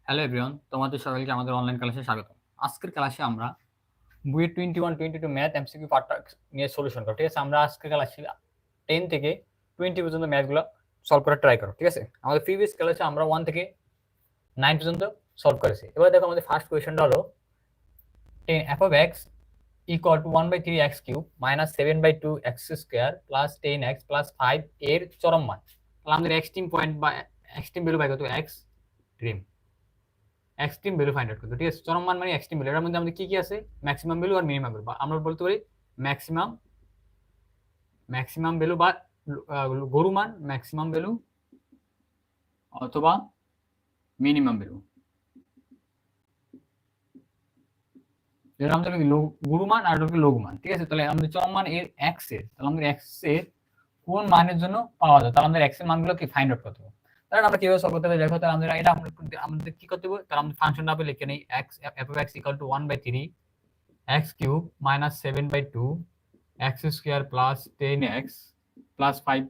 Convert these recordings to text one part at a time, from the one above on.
Hello everyone, তোমাদের সকলকে আমাদের অনলাইন ক্লাসে স্বাগত। আজকের ক্লাসে আমরা বইয়ের 21-22 ম্যাথ এমসিকিউ পার্টটা নিয়ে সলিউশন করব। ঠিক আছে, আমরা আজকের ক্লাসে 10 থেকে 20 পর্যন্ত ম্যাথগুলো সলভ করার ট্রাই করব। ঠিক আছে, আমাদের প্রিভিয়াস ক্লাসে আমরা 1 থেকে 9 পর্যন্ত সলভ করেছি। এবার দেখো আমাদের ফার্স্ট কোয়েশ্চনটা হলো 10 f of x equal to 1/3 x cube minus 7/2 x square plus 10x plus 5 এর চরম মান। তাহলে আমাদের এক্সট্রিম পয়েন্ট বা এক্সট্রিম ভ্যালু পাই কত? x ড্রিম এক্সট্রিম ভ্যালু ফাইন্ড আউট করতে। ঠিক আছে, চরম মান মানে এক্সট্রিম ভ্যালু। এর মধ্যে আমাদের কি কি আছে? ম্যাক্সিমাম ভ্যালু আর মিনিমাম ভ্যালু, বা আমরা বলতে পারি ম্যাক্সিমাম ভ্যালু বা গরু মান, ম্যাক্সিমাম ভ্যালু অথবা মিনিমাম ভ্যালু। যেটা আমাদের গুরু মান আর লঘু মান। ঠিক আছে, তাহলে আমাদের চরম মান এর এক্স এর, তাহলে আমাদের এক্স এর কোন মানের জন্য পাওয়া যায়, তাহলে আমাদের এক্স এর মানগুলো কি ফাইন্ড আউট করতে হবে। তাহলে আমরা কিভাবে সলভ করতে পারি দেখো। তাহলে আমরা এটা আমাদের কি করতে হবে, তাহলে আমাদের ফাংশনটা হবে লিখে নেই x f of x equal to 1/3 x cube minus 7/2 x square plus 10x plus 5।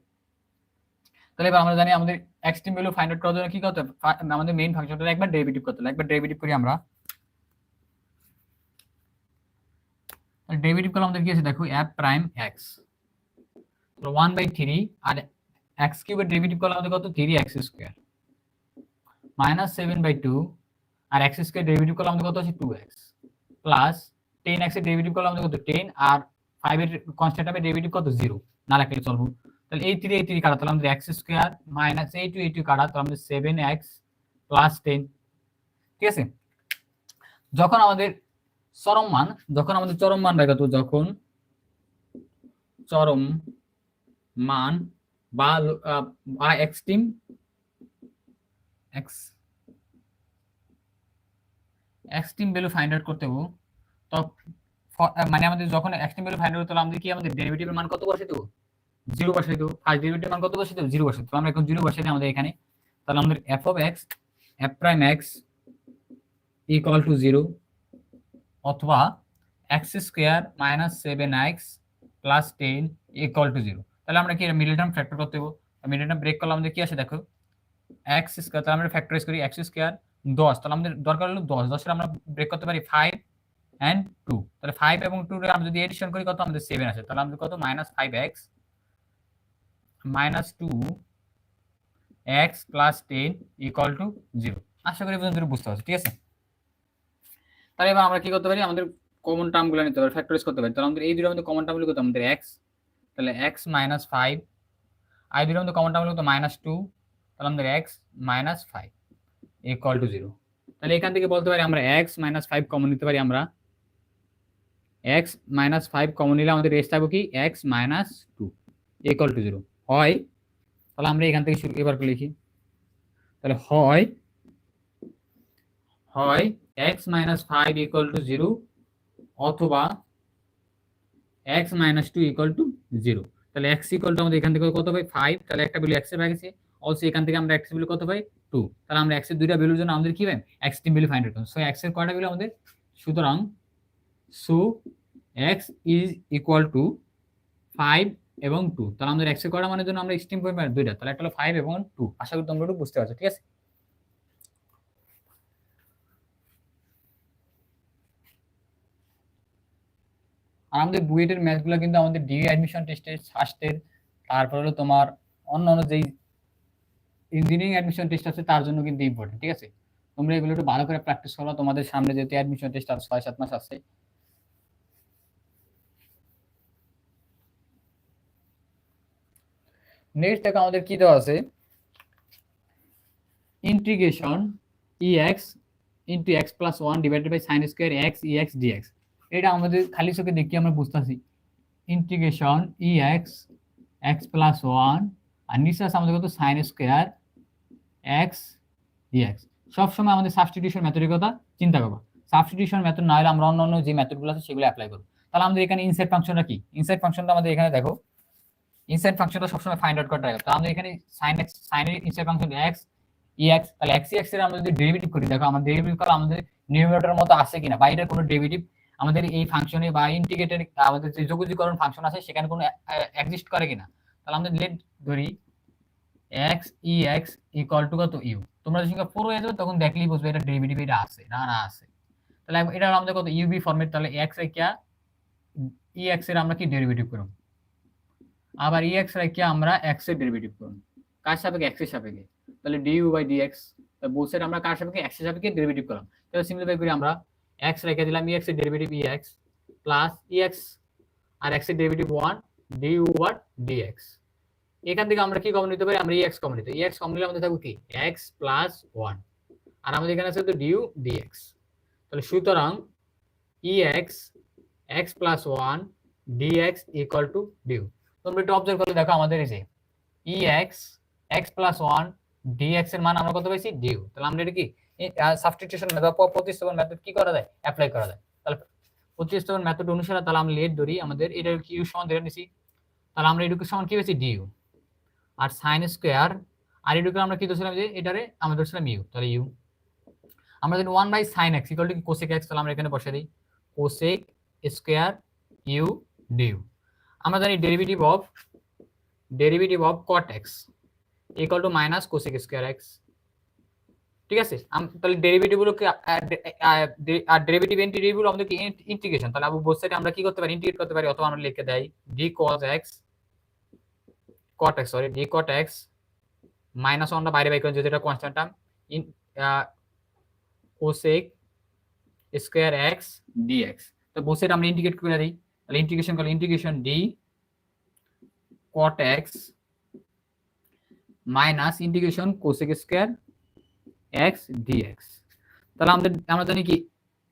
তাহলে এবার আমরা জানি আমাদের এক্সট্রিম ভ্যালু ফাইন্ড আউট করার জন্য কি করতে হবে, আমাদের মেইন ফাংশনটা একবার ডেরিভেটিভ করতে হবে। একবার ডেরিভেটিভ করি আমরা। ডেরিভেটিভ করলে আমাদের কি আছে দেখো, f প্রাইম x, তো 1/3 আর x কিউবের ডেরিভেটিভ করলে আমাদের কত, 3x স্কয়ার মাইনাস 7/2 আর x স্কয়ার ডেরিভেটিভ করলে আমাদের কত আছে, 2x প্লাস 10x এর ডেরিভেটিভ করলে আমাদের কত, 10 আর 5 এর কনস্ট্যান্ট হবে ডেরিভেটিভ কত, 0 না রাখলে চলবে। তাহলে এই 3 কাটা, তাহলে আমাদের x স্কয়ার মাইনাস এই 2 কাটা, তাহলে আমাদের 7x প্লাস 10। ঠিক আছে, যখন আমাদের চরম মান রাখা, তো যখন চরম মান বা এক্সট্রিম ভ্যালু ফাইন্ড আউট করতে হবে, তো মানে আমাদের যখন এক্সট্রিম ভ্যালু ফাইন্ড আউট করতে, আমাদের কি আমাদের ডেরিভেটিভের মান কত বসাই দেবো, 0 বসাই দেবো। ফার্স্ট ডেরিভেটিভের মান কত বসাই দেবো, 0 বসাই দেবো। আমরা এখন 0 বসাই দিই আমাদের এখানে। তাহলে আমাদের f of x f prime x equal to 0 অথবা x square minus 7x plus 10 equal to 0। তাহলে আমরা কি মিডল টার্ম ফ্যাক্টর করতে হবে। মিডল টার্ম ব্রেক করলে আমাদের কি আসে দেখো, x স্কয়ার, তাহলে আমরা ফ্যাক্টরাইজ করি x স্কয়ার 10, তাহলে আমাদের দরকার হলো 10 এর আমরা ব্রেক করতে পারি 5 and 2। তাহলে 5 এবং 2 এর আমরা যদি এডিশন করি কত, আমাদের 7 আসে। তাহলে আমাদের কত, minus 5x minus 2x plus 10 equal to 0। আশা করি পর্যন্ত বুঝতে পারছো। ঠিক আছে, তাহলে এবার আমরা কি করতে পারি, আমাদের কমন টার্মগুলো নিতে পারি, ফ্যাক্টরাইজ করতে পারি। তাহলে আমাদের এই দুটোর মধ্যে কমন টার্মগুলো কত, আমাদের x, তাহলে x মাইনাস 5, আর এই দুটোর মধ্যে কমন টার্মগুলো কত, মাইনাস 2, তাহলে আমাদের x মাইনাস 5 ইকুয়াল টু 0। তাহলে এখান থেকে বলতে পারি আমরা x মাইনাস 5 কমন নিতে পারি। আমরা x মাইনাস 5 কমন নিলে আমাদের রেস্ট থাকবে কি, x মাইনাস 2 ইকুয়াল টু 0 হয়। তাহলে আমরা এখান থেকে শুরু এবার লিখি। তাহলে হয় x মাইনাস 5 ইকুয়াল টু 0 অথবা x মাইনাস 2 ইকুয়াল টু 0। তাহলে x ইকুয়াল টু আমাদের এখান থেকে কত পাই, 5। তাহলে একটা ভ্যালু x এর ভাগেছে, অলসো এখান থেকে আমরা x এর ভ্যালু কত পাই, 2। তাহলে আমরা x এর দুইটা ভ্যালুর জন্য আমাদের কি পাই, এক্সট্রিম ভ্যালু ফাইন্ড আউট করব। সো x এর কয়টা ভ্যালু আমাদের, সুতরাং so x is equal to 5 এবং 2। তাহলে আমাদের x এর কয়টা মানের জন্য আমরা এক্সট্রিম পয়েন্ট পাই, দুইটা। তাহলে একটা হলো 5 এবং 2। আশা করি তোমরা একটু বুঝতে পারছো। ঠিক আছে, আর আমাদের বুয়েটের ম্যাথগুলো কিন্তু আমাদের ডিগ্রি অ্যাডমিশন টেস্টের, ফার্স্টের, তারপর হলো তোমার অন্য যেই ইঞ্জিনিয়ারিং অ্যাডমিশন টেস্ট আছে তার জন্য কিন্তু ইম্পর্টেন্ট। ঠিক আছে, তোমরা এগুলো একটু ভালো করে প্র্যাকটিস করো, তোমাদের সামনে যেহেতু অ্যাডমিশন টেস্ট আর 6-7 মাস আছে। নেক্সট দেখো আমাদের কি দেওয়া আছে, integration ex into x plus 1 divided by sine square x ex dx। এটা আমাদের খালি চোখে দেখি আমরা বুঝতেছি, ইন্টিগ্রেশন ex x প্লাস 1 আর নিচে আছে আমাদের কত, সাইন স্কয়ার x dx। সবসময় আমাদের সাবস্টিটিউশন মেথডের কথা চিন্তা করবো। সাবস্টিটিউশন মেথড না হলে আমরা অন্য যে মেথডগুলো আছে সেগুলো অ্যাপ্লাই করবো। তাহলে আমাদের এখানে ইনসাইড ফাংশনটা কি, ইনসাইড ফাংশনটা আমাদের এখানে দেখো, ইনসাইড ফাংশনটা সবসময় ফাইন্ড আউট করতে হবে। তাহলে আমাদের এখানে সাইন x, সাইনের ইনসাইড ফাংশন x ex, তাহলে x ex এর আমরা যদি ডেরিভেটিভ করি, দেখো আমাদের ডেরিভেটিভ করা আমাদের নিউমারেটরের মতো আছে কিনা, বা এটার কোনো ডেরিভেটিভ আমাদের এই ফাংশনে বা ইন্টিগ্রেটেড আমাদের যে যোগজীকরণ ফাংশন আছে সেখানে কোনো এক্সিস্ট করে কিনা। তাহলে আমাদের লেট ধরি x ex ইকুয়াল টু কত, u। তোমরা যখন 4 হয়ে যাবে তখন দেখলেই বুঝবে এটা ডেরিভেটিভ এটা আছে না আছে। তাহলে এটা হলো আমাদের কত ইউবি ফর্মেট। তাহলে x রেখা ex এর আমরা কি ডেরিভেটিভ করব, আবার ex রেখে আমরা x এর ডেরিভেটিভ করব কার সাপেক্ষে x এর সাপেক্ষে। তাহলে du/dx বোথ সাইড আমরা কার সাপেক্ষে x এর সাপেক্ষে ডেরিভেটিভ করলাম। তাহলে সিম্পলিফাই করি আমরা x রেখে দিলাম ex এর ডেরিভেটিভ ex প্লাস ex আর x এর ডেরিভেটিভ 1 du/dx। এখান থেকে আমরা কি কমন নিতে পারি, আমরা ex কমন নিতে, ex কমন নিলে আমাদের থাকবে কি x প্লাস 1 আর আমাদের এখানে আছে তো du/dx। তাহলে সুতরাং ex x plus 1 dx equal to du। তোমরা একটু অবজার্ভ করে দেখো আমাদের এই যে ex x প্লাস 1 dx এর মান আমরা কত পাইছি du। তাহলে আমরা এটা কি সাবস্টিটিউশন মেথড বা প্রতিস্থাপন মেথড কি করা যায়, অ্যাপ্লাই করা যায়। তাহলে প্রতিস্থাপন মেথড অনুসারে তাহলে আমরা লেট ধরি আমাদের এটা কি u সমান ধরে নিছি, তাহলে আমরা এটুকু সমান কি পেয়েছি du আর sin স্কয়ার আর এটুকু আমরা কি ধরছিলাম যে এটারে আমরা ধরছিলাম u। তাহলে u আমরা জানি 1/sin x equal to cosec x, তাহলে আমরা এখানে বসিয়ে দিই cosec স্কয়ার u du। আমরা জানি derivative of cot x equal to minus cosec square x, ঠিক আছে। তাহলে ডেরিভেটিভ গুলো আর ডেরিভেটিভ ডেরিভেটিভ গুলো আমাদের কি ইন্টিগ্রেশন, তাহলে আবু বোথ সাইডে আমরা কি করতে পারি ইন্টিগ্রেট করতে পারি, অথবা আমরা লিখে দেই d cos x d cot x minus 1 টা বাইরে বাইর করেন যেটা constant term in cosec square x dx। তো বোথ সাইড আমরা ইন্টিগ্রেট করে দেই, তাহলে ইন্টিগ্রেশন করলে integration d cot x minus integration cosec square x dx। তাহলে আমরা জানি কি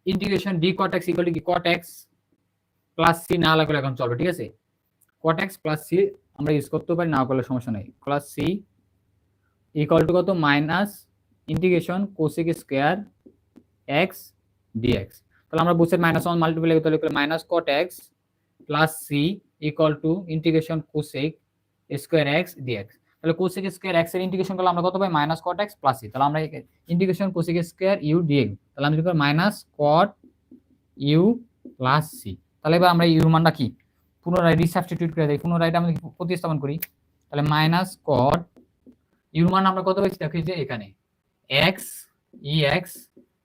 integration d cot x equal to কি cot x প্লাস c না লাগলে এখন চলবে, ঠিক আছে। cot x প্লাস c আমরা ইউজ করতে পারি, না করলে সমস্যা নাই। প্লাস c ইকুয়াল টু কত minus integration cosec square x dx। তাহলে আমরা বুঝছি মাইনাস 1 মাল্টিপ্লাই করতে হলে minus cot x plus c equal to integration cosec square x dx। তাহলে cosec স্কয়ার x এর ইন্টিগ্রেশন করলে আমরা কত পাই minus cot x plus c। তাহলে আমরা integration cosec square u dx, তাহলে আমরা লিখব minus cot u plus c। তাহলে এবার আমরা u মানটা কি পুনরায় রিসাবস্টিটিউট করে দেই, পুনরায় এটা আমরা প্রতিস্থাপন করি, তাহলে মাইনাস cot u মান আমরা কত পাইছি দেখো যে এখানে x ex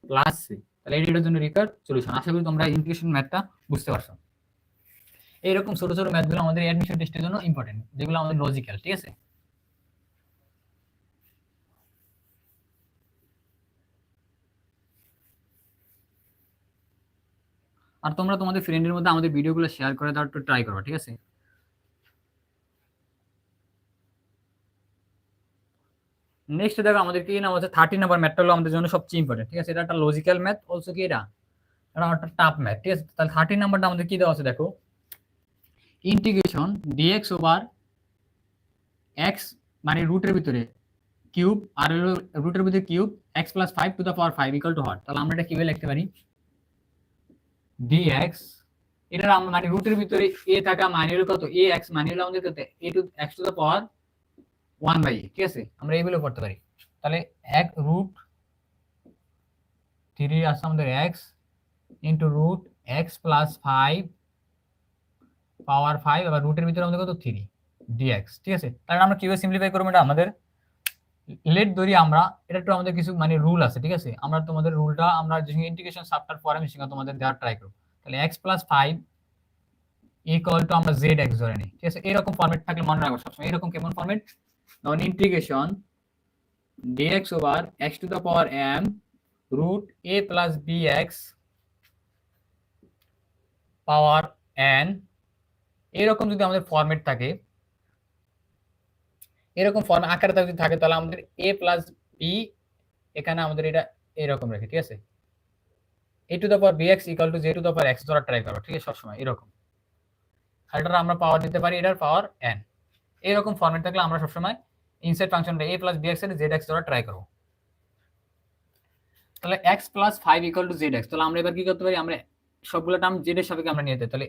প্লাস c। তাহলে এটার জন্য রিকার্ড সলিউশন। আশা করি তোমরা ইন্টিগ্রেশন ম্যাথটা বুঝতে পারছো। এইরকম ছোট ছোট ম্যাথগুলো আমাদের অ্যাডমিশন টেস্টের জন্য ইম্পর্টেন্ট, যেগুলো আমাদের লজিক্যাল, ঠিক আছে। আর তোমরা তোমাদের ফ্রেন্ডের মধ্যে আমাদের ভিডিওগুলো শেয়ার করে দেওয়ার একটু ট্রাই করো, ঠিক আছে। নেক্সট দেখো আমাদের কি নাম হচ্ছে 30 নাম্বার ম্যাথটা হলো আমাদের জন্য সবচেয়ে ইম্পর্টেন্ট, ঠিক আছে। এটা একটা লজিক্যাল ম্যাথ, অলসো কি এটা একটা টাফ ম্যাথ, ঠিক আছে। তাহলে 30 নাম্বারটা আমাদের কি দেওয়া আছে দেখো, ইন্টিগ্রেশন dx ওভার x মানে রুটের ভিতরে কিউব আর রুটের ভিতরে cube x plus 5 two the power 5 equal too hot. তাহলে আমরা এটা কিভাবে লিখতে পারি dx, এটা আমরা মানে রুটের ভিতরে a থাকা মানে হলো কত ax মানে হলো আমাদের কত a to x to the power 1/a, ঠিক আছে। আমরা এইগুলো করতে পারি। তাহলে 1 রুট 3 আছে আমাদের x into root x plus 5 power 5 আবার রুটের ভিতরে আমাদের কত 3 dx, ঠিক আছে। তাহলে আমরা কিভাবে সিম্পলিফাই করব, এটা আমাদের লেট ধরি আমরা, এটা একটু আমাদের কিছু মানে রুল আছে, ঠিক আছে। আমরা তোমাদের রুলটা আমরা যে ইন্টিগ্রেশন সাবটার পরে আমি সেটা তোমাদের দেওয়ার ট্রাই করব। তাহলে x প্লাস 5 ইকুয়াল টু আমরা zx ধরে নিই, ঠিক আছে। এরকম ফরম্যাট থাকলে মনে রাখো সবসময়, এরকম কেমন ফরম্যাট, তখন integration dx over x to the power m root a plus bx power n, এরকম যদি আমাদের ফরম্যাট থাকে, এরকম ফর্ম আকারে যদি থাকে, তাহলে আমাদের a প্লাস b এখানে আমাদের এটা এরকম রেখে, ঠিক আছে। a two the power bx equal to j two the power x ধরা ট্রাই করো, ঠিক আছে, সবসময় এরকম। আর এটা আমরা পাওয়ার দিতে পারি এটার পাওয়ার n, এরকম ফরম্যাট থাকলে আমরা সবসময় ইনসাইড ফাংশনটা a প্লাস bx এর zx ধরা ট্রাই করব। তাহলে x plus 5 equal to zx, তাহলে আমরা এবার কি করতে পারি, আমরা সবগুলো টার্ম z এর সাপেক্ষে আমরা নিয়ে যেতে, তাহলে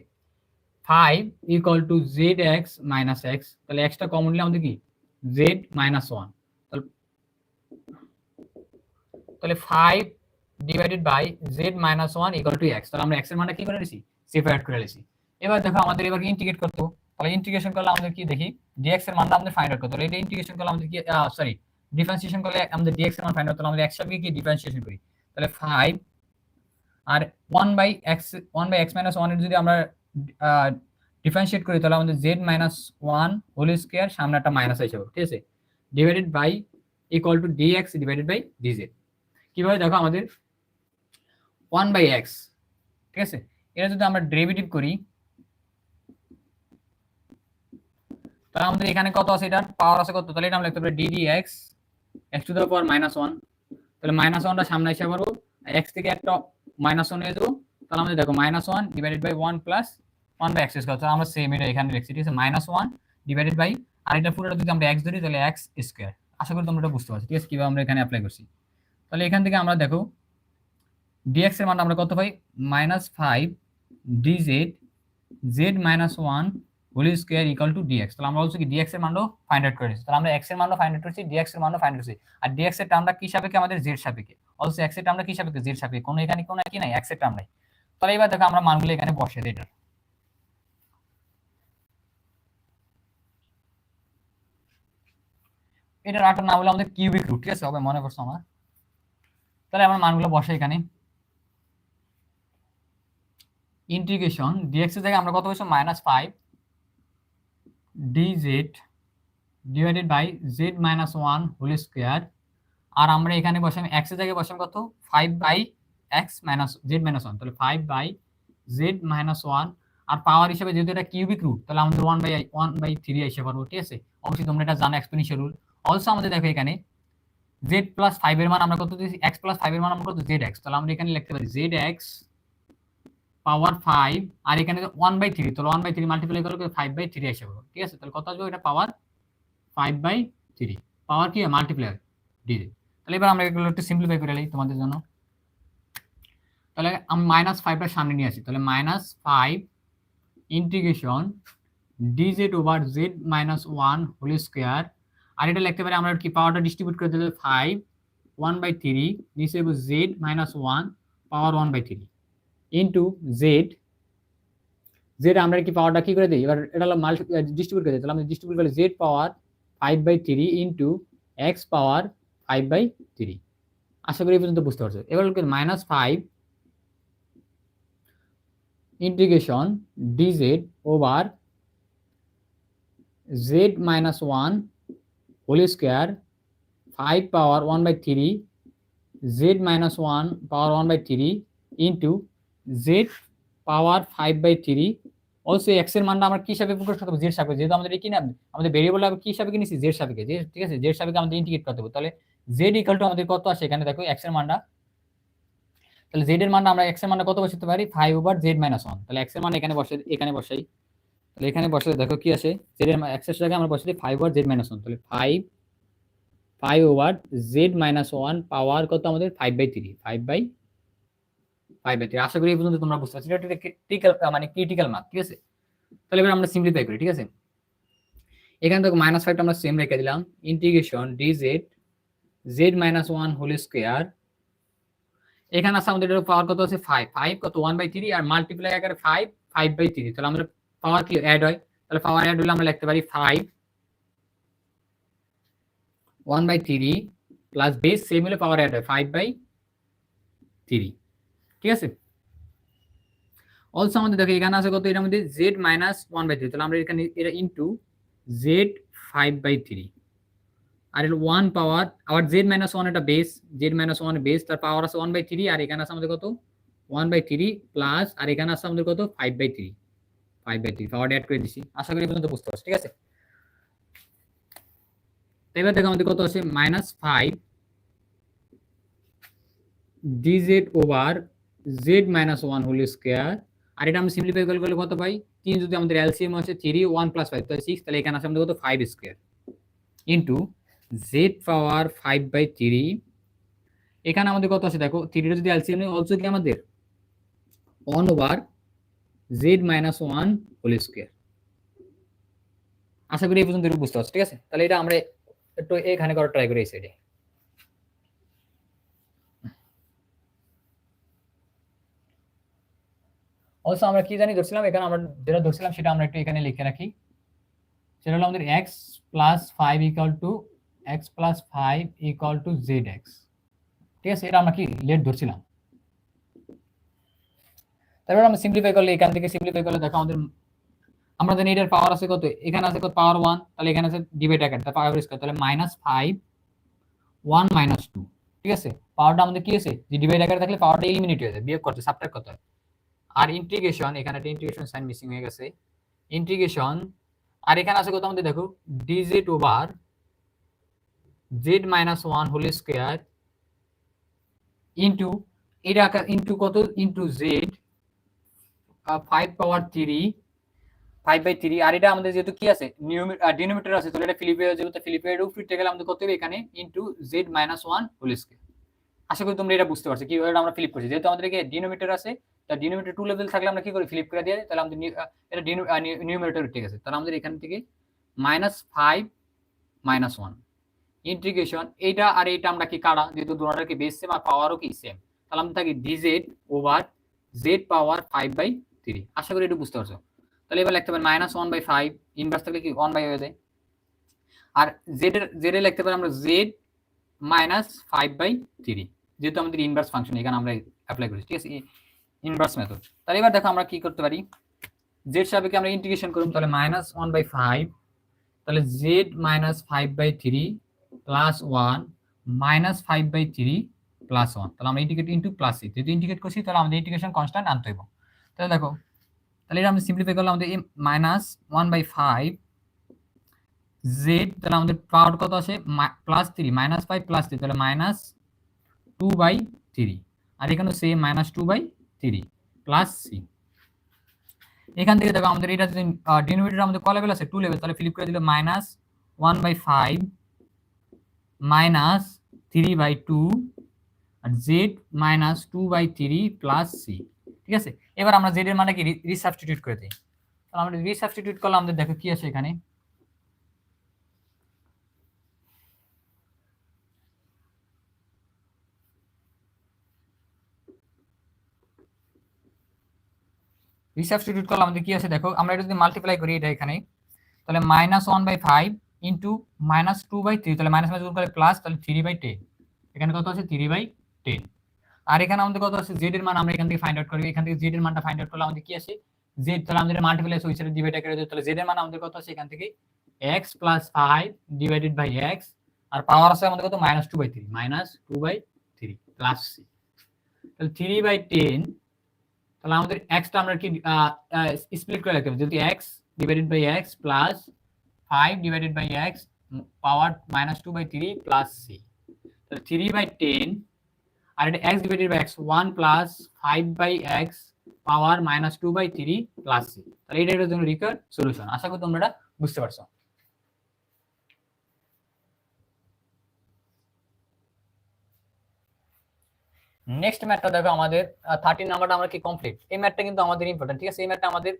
5 equal to zx minus x, তাহলে x টা কমন নিলে আমাদের কি z মাইনাস 1, তাহলে 5 divided by z minus 1 equal to x। তাহলে আমরা x এর মানটা কি করে নিয়েছি সেপারেট করে নিয়েছি। এবার দেখো আমাদের এবার ইন্টিগ্রেট করতে, তাহলে ইন্টিগ্রেশন করলে আমাদের কি দেখি dx এর মানটা আমাদের ফাইন্ড আউট করতে হবে। এটা ইন্টিগ্রেশন করলে আমাদের কি সরি ডিফারেন্সিয়েশন করলে আমাদের dx এর মান ফাইন্ড আউট, তাহলে আমরা x সাপেক্ষে কি ডিফারেন্সিয়েশন করি, তাহলে 5 আর 1/x - 1 এর যদি আমরা ডিফারেন্সিয়েট করি তাহলে আমাদের z - 1 হোল স্কয়ার, সামনে একটা মাইনাস হিসেবে, ঠিক আছে, divided by equal to dx divided by dz। কিভাবে দেখো, আমাদের 1/x, ঠিক আছে, এটা যদি আমরা ডেরিভেটিভ করি তাহলে আমাদের এখানে কত আছে, এটার পাওয়ার আছে কত, তাহলে এটা আমরা লিখতে পারি ddx x টু দ্য পাওয়ার -1, তাহলে -1টা সামনে এসে পারবো, x থেকে একটা -1 নিয়ে দেবো, তাহলে আমাদের দেখো -1 divided by 1 plus 1/x square, তাহলে আমরা সেম এটা এখানে লিখছি, ঠিক আছে, -1 ডিভাইডেড বাই, আর এটা পুরোটা যদি আমরা x ধরি তাহলে x স্কয়ার। আশা করি তোমরা এটা বুঝতে পারছো, ঠিক আছে, কিভাবে আমরা এখানে অ্যাপ্লাই করছি। তাহলে এখান থেকে আমরা দেখো dx এর মানটা আমরা কত পাই, -5 dz z - 1 whole square equal to dx। তাহলে আমরা বলছি কি dx এর মানও ফাইন্ড আউট করেছি, তাহলে আমরা x এর মানও ফাইন্ড আউট করেছি, dx এর মানও ফাইন্ড করেছি, আর dx এর টার্মটা কি সাপেক্ষে, আমাদের z সাপেক্ষে, অলসো x এর টার্মটা কি সাপেক্ষে, z সাপেক্ষে, কোনো এখানে কোনো কি নাই, x এর টার্ম নাই। তাহলে এবার দেখো আমরা মানগুলো এখানে বসিয়ে দিই, এটার আরেকটা নাম হলো আমাদের কিউবিক রুট, ঠিক আছে, হবে মনে করছো আমার। তাহলে আমরা মানগুলো বসাই এখানে, ইন্টিগ্রেশন dx এর জায়গায় আমরা কত বসাবো, -5 dz divided by z - 1 whole square, আর আমরা এখানে বসাম x এর জায়গায় বসাম কত, 5/x - z - 1, তাহলে 5/z - 1, আর পাওয়ার হিসেবে যেহেতু এটা কিউবিক রুট তাহলে আমাদের 1/3 এসে পারবো, ঠিক আছে, অবশ্যই তোমরা এটা জানো এক্সপোনেনশিয়াল রুল। অলসো আমাদের দেখো এখানে z + 5 এর মান আমরা কত দিয়েছি, x + 5 এর মান আমরা কত, zx, তাহলে আমরা এখানে লিখতে পারি zx পাওয়ার 5, আর এখানে 1/3, তাহলে 1/3 মাল্টিপ্লাই করলে 5/3 এসে পারবো, ঠিক আছে, তাহলে কত আসবে, এটা পাওয়ার 5/3, পাওয়ার কি মাল্টিপ্লাই dz। তাহলে এবার আমরা এগুলো একটু সিম্পলিফাই করে নিই তোমাদের জন্য, তাহলে আমি -5টা সামনে নিয়ে আসি, তাহলে -5 integration dz over z - 1 whole square, আর এটা লিখতে পারি আমরা কি, পাওয়ারটা ডিস্ট্রিবিউট করে দিলে 5 1/3 নিচে z - 1 পাওয়ার 1/3 ইনটু z আমরা কি পাওয়ারটা কি করে দিই, এবার এটা হলো ডিস্ট্রিবিউট করে দিই, তাহলে আমরা ডিস্ট্রিবিউট করলে z power 5/3 into x power 5/3। আশা করি এই পর্যন্ত বুঝতে পারছো। এবার লোকের -5 integration dz over z - 1 whole square 5 power 1/3 z - 1 power 1/3 into z power 5/3, also x এর মানটা আমরা কি হিসাবে প্রকাশ করতে হবে, z সাপেক্ষে, যেহেতু আমাদের কি না, আমাদের ভেরিয়েবল কি হিসাবে নিছি, z সাপেক্ষে, ঠিক আছে, z সাপেক্ষে আমাদের ইন্টিগ্রেট করতে হবে, তাহলে z ইকুয়াল টু আমাদের কত আসে, এখানে দেখো x এর মানটা, তাহলে z এর মানটা আমরা x এর মানটা কত বসাতে পারি, 5/z - 1, তাহলে x এর মান এখানে বসাই, তাহলে এখানে বসালে দেখো কি আসে, z এর x এর জায়গায় আমরা বসাই 5/z - 1, তাহলে 5/z - 1 পাওয়ার কত আমাদের 5/3, 5/3। আশা করি এই পর্যন্ত তোমরা বুঝতে পারছো, এটা ক্রিটিক্যাল মানে ক্রিটিক্যাল মান, ঠিক আছে। তাহলে এবার আমরা সিম্পলিফাই করি, ঠিক আছে, এখানে দেখো -5টা আমরা সেম রেখে দিলাম, integration dz z - 1 whole square, এখানে আছে আমাদের এর পাওয়ার কত আছে 5 কত 1/3, আর মাল্টিপ্লাই আকারে 5/3, তাহলে আমাদের পাওয়ার কি অ্যাড হয়, তাহলে পাওয়ার অ্যাড হলে আমরা লিখতে পারি 5 1/3 প্লাস বেস সেম হলে পাওয়ার অ্যাড হয় 5/3, ঠিক আছে। অলসো আমাদের দেখো এখানে আছে কত, এর মধ্যে z - 1/3, তাহলে আমরা এখানে এটা ইনটু z 5/3, আর এর 1 পাওয়ার, আবার z - 1 এটা বেস, z - 1 বেস, তার পাওয়ার আছে 1/3, আর এখানে আছে আমাদের কত 1/3 প্লাস, আর এখানে আছে আমাদের কত 5/3 পাওয়ার অ্যাড করে দিছি। আশা করি পর্যন্ত বুঝতে পারছো, ঠিক আছে। এবার দেখো আমাদের কত আছে -5 dz over z - 1 whole square, আর এটা আমরা সিম্পলিফাই করলে কত পাই, 3 যদি আমাদের এলসিএম আছে 3 1 + 5 তাহলে 6, তাহলে এখানে আছে আমাদের কত 5 স্কয়ার ইনটু z পাওয়ার 5/3, এখানে আমাদের কত আছে দেখো 3টা যদি এলসিএম নেই, অলসো কি আমাদের 1/z - 1 হোল স্কয়ার। আশা করি এই পর্যন্ত বুঝতে পারছো, ঠিক আছে। তাহলে এটা আমরা একটু এখানে করা ট্রাই করি এই সাইডে। অলসো আমরা কি জানি ধরছিলাম, এখানে আমরা যেটা ধরছিলাম সেটা আমরা একটু এখানে লিখে রাখি, সেটা হলো আমাদের x + 5 = x plus 5 equal to zx। ঠিক আছে, এটা আমরা কি লেট ধরছিলাম। তারপর আমরা সিম্পলিফাই করলে, এখান থেকে সিম্পলিফাই করলে দেখো আমরা জানি এটার পাওয়ার আছে কত, এখানে আছে কত পাওয়ার 1, তাহলে এখানে আছে ডিভাইড আকার, তার পাওয়ার স্কয়ার, তাহলে -5 1 -2। ঠিক আছে, পাওয়ারটা আমাদের কি আছে, যে ডিভাইড আকারে থাকলে পাওয়ারটা এলিমিনেট হয়ে যায়, বিয়োগ করতে সাবট্রাক্ট করতে হয়। আর ইন্টিগ্রেশন, এখানে একটা ইন্টিগ্রেশন সাইন মিসিং হয়ে গেছে, ইন্টিগ্রেশন, আর এখানে আছে কত আমাদের দেখো dz over z-1 whole square into এটা ইনটু কত, ইনটু z 5 পাওয়ার 3 5/3। আর এটা আমাদের যেহেতু কি আছে ডিনোমিনেটর আছে, তাহলে এটা ফিলিপে যেহেতু ফিলিপের রূপ ফিরতে গেলে আমাদের কত হবে এখানে ইনটু z-1 হোল স্কয়ার। আশা করি তোমরা এটা বুঝতে পারছো কিভাবে আমরা ফিলিপ করছি। যেহেতু আমাদের এখানে ডিনোমিনেটর আছে, তার ডিনোমিনেটর 2 লেভেল থাকলে আমরা কি করি, ফিলিপ করে দিয়ে, তাহলে আমাদের এটা নিউমারেটর ঠিক আছে, তাহলে আমাদের এখান থেকে -5 -1 ইন্টিগ্রেশন এইটা আর এইটা আমরা কি কাটা, যেহেতু দুটোটার কি বেস সেম আর পাওয়ারও কি সেম, তাহলে আমরা থাকি dz ওভার z পাওয়ার 5/3। আশা করি এটা বুঝতে পারছো। তাহলে এবার লিখতে পারি -1/5, ইনভার্স থাকলে কি 1 হয়ে যায়। আর z এর লিখতে পারি আমরা z -5/3, যেহেতু আমাদের ইনভার্স ফাংশন এখানে আমরা অ্যাপ্লাই করি। ঠিক আছে, ইনভার্স মেথড। তাহলে এবার দেখো আমরা কি করতে পারি, z সাপেক্ষে আমরা ইন্টিগ্রেশন করব, তাহলে -1/5, তাহলে z -5/3 প্লাস 1 -5/3 প্লাস 1, তাহলে আমরা ইন্টিগ্রেট ইনটু প্লাস c, যদি ইন্টিগ্রেট করছি তাহলে আমাদের ইন্টিগ্রেশন কনস্ট্যান্ট আনতে হবে। তাহলে দেখো, তাহলে এটা আমরা সিম্পলিফাই করলে আমাদের -1/5 z, তাহলে আমাদের পাওয়ার কত আসে +3 -5 +3, তাহলে -2/3, আর এখানে সেম -2/3 প্লাস c। এখান থেকে দেখো আমাদের এটা যদি ডিনোমিনেটর আমাদের কয় লেভেল আছে, 2 লেভেল, তাহলে ফ্লিপ করে দিলে -1/5 -3/2 আর z -2/3 প্লাস c। ঠিক আছে, এবার আমরা z এর মানটা কি রিসাবস্টিটিউট করে দিই, তাহলে আমরা রিসাবস্টিটিউট করলে আমাদের দেখো কি আসে এখানে, রিসাবস্টিটিউট করলে আমাদের কি আসে দেখো, আমরা এটা যদি মাল্টিপ্লাই করি এটা এখানে, তাহলে -1/5 ইনটু -2/3, তাহলে মাইনাস মাইনাস গুণ করলে প্লাস, তাহলে 3/10, এখানে কত আছে 3/10। আর এখানে আমাদের কত আছে z এর মান আমরা এখান থেকে ফাইন্ড আউট করি, এখান থেকে z এর মানটা ফাইন্ড আউট করলে আমাদের কি আসে z, তাহলে আমাদের মাল্টিপ্লাই হইছে ডিভাইড করে দিই, তাহলে z এর মান আমাদের কত আছে এখান থেকে x + 5 ডিভাইডেড বাই x, আর পাওয়ার আছে আমাদের কত -2/3 -2/3 প্লাস c, তাহলে 3/10। তাহলে আমাদের x টা আমরা কি স্প্লিট করে লিখতে হবে, যদি x divided by x plus 5 divided by x power -2/3 plus c, তাহলে 3/10, আর এটা x divided by x 1 plus 5/x power -2/3 plus c। তাহলে এটা এর জন্য রিকোয়ার্ড সলিউশন। আশা করি তোমরা এটা বুঝতে পারছো। নেক্সট ম্যাথটা দেখো আমাদের 13 নাম্বারটা আমরা কি কমপ্লিট, এই ম্যাথটা কিন্তু আমাদের ইম্পর্টেন্ট। ঠিক আছে, এই ম্যাথটা আমাদের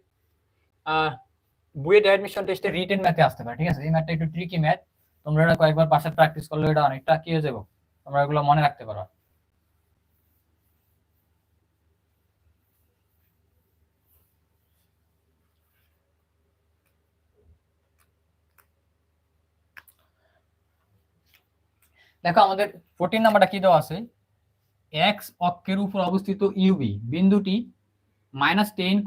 বুয়েট অ্যাডমিশন টেস্টে রিটেন ম্যাথে আসতে পারে। ঠিক আছে, এই ম্যাথটা একটু ট্রিকি ম্যাথ, তোমরা এটা কয়েকবার বাসায় প্র্যাকটিস করলে এটা অনেকটা কি হয়ে যাবে, তোমরা এগুলো মনে রাখতে পারো। দেখো আমাদের 14 নাম্বারটা কি দেওয়া আছে, x অক্ষের উপর অবস্থিত ইউবি বিন্দুটি -10,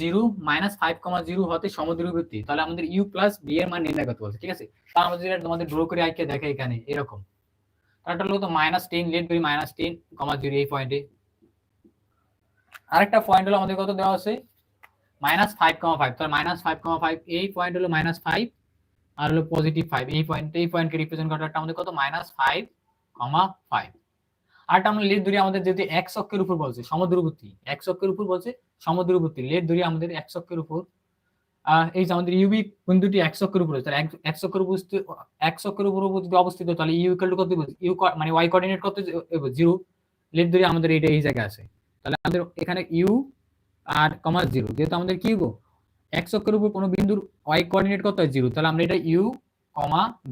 0, -5, 0 হতে সমদ্বিবৃত্তি, তাহলে আমাদের ইউ প্লাস বি এর মান নির্ণয় করতে বলছে। ঠিক আছে, তাহলে আমরা যদি তোমাদের ড্র করে আইকে দেখে এখানে এরকম, তাহলে হলো তো -10 লেট করি -10, 0 এই পয়েন্টে। আরেকটা পয়েন্ট হলো আমাদের কত দেওয়া আছে -5, 5, তাহলে -5, 5 এই পয়েন্ট হলো -5 আর হলো +5, এই পয়েন্টকে রিপ্রেজেন্ট করাটা আমাদের কত -5, 5। আরটা আমরা লেট ধরি আমাদের যেহেতু x অক্ষের উপর বলছে সমদ্বিবৃত্তি, x অক্ষের উপর বলছে সমদ্বিবৃত্তি, লেট ধরি আমাদের x অক্ষের উপর এই যে আমাদের ইউবি বিন্দুটি x অক্ষের উপর, তাহলে x অক্ষের উপর x অক্ষের উপর যদি অবস্থিত, তাহলে ইউ ইকুয়াল টু কত দিব, ইউ মানে y কোঅর্ডিনেট কত 0, লেট ধরি আমাদের এটা এই জায়গায় আছে, তাহলে আমাদের এখানে ইউ আর 0, যেহেতু আমাদের কি হবো x অক্ষের উপর কোনো বিন্দুর y কোঅর্ডিনেট কত হয় 0, তাহলে আমরা এটা ইউ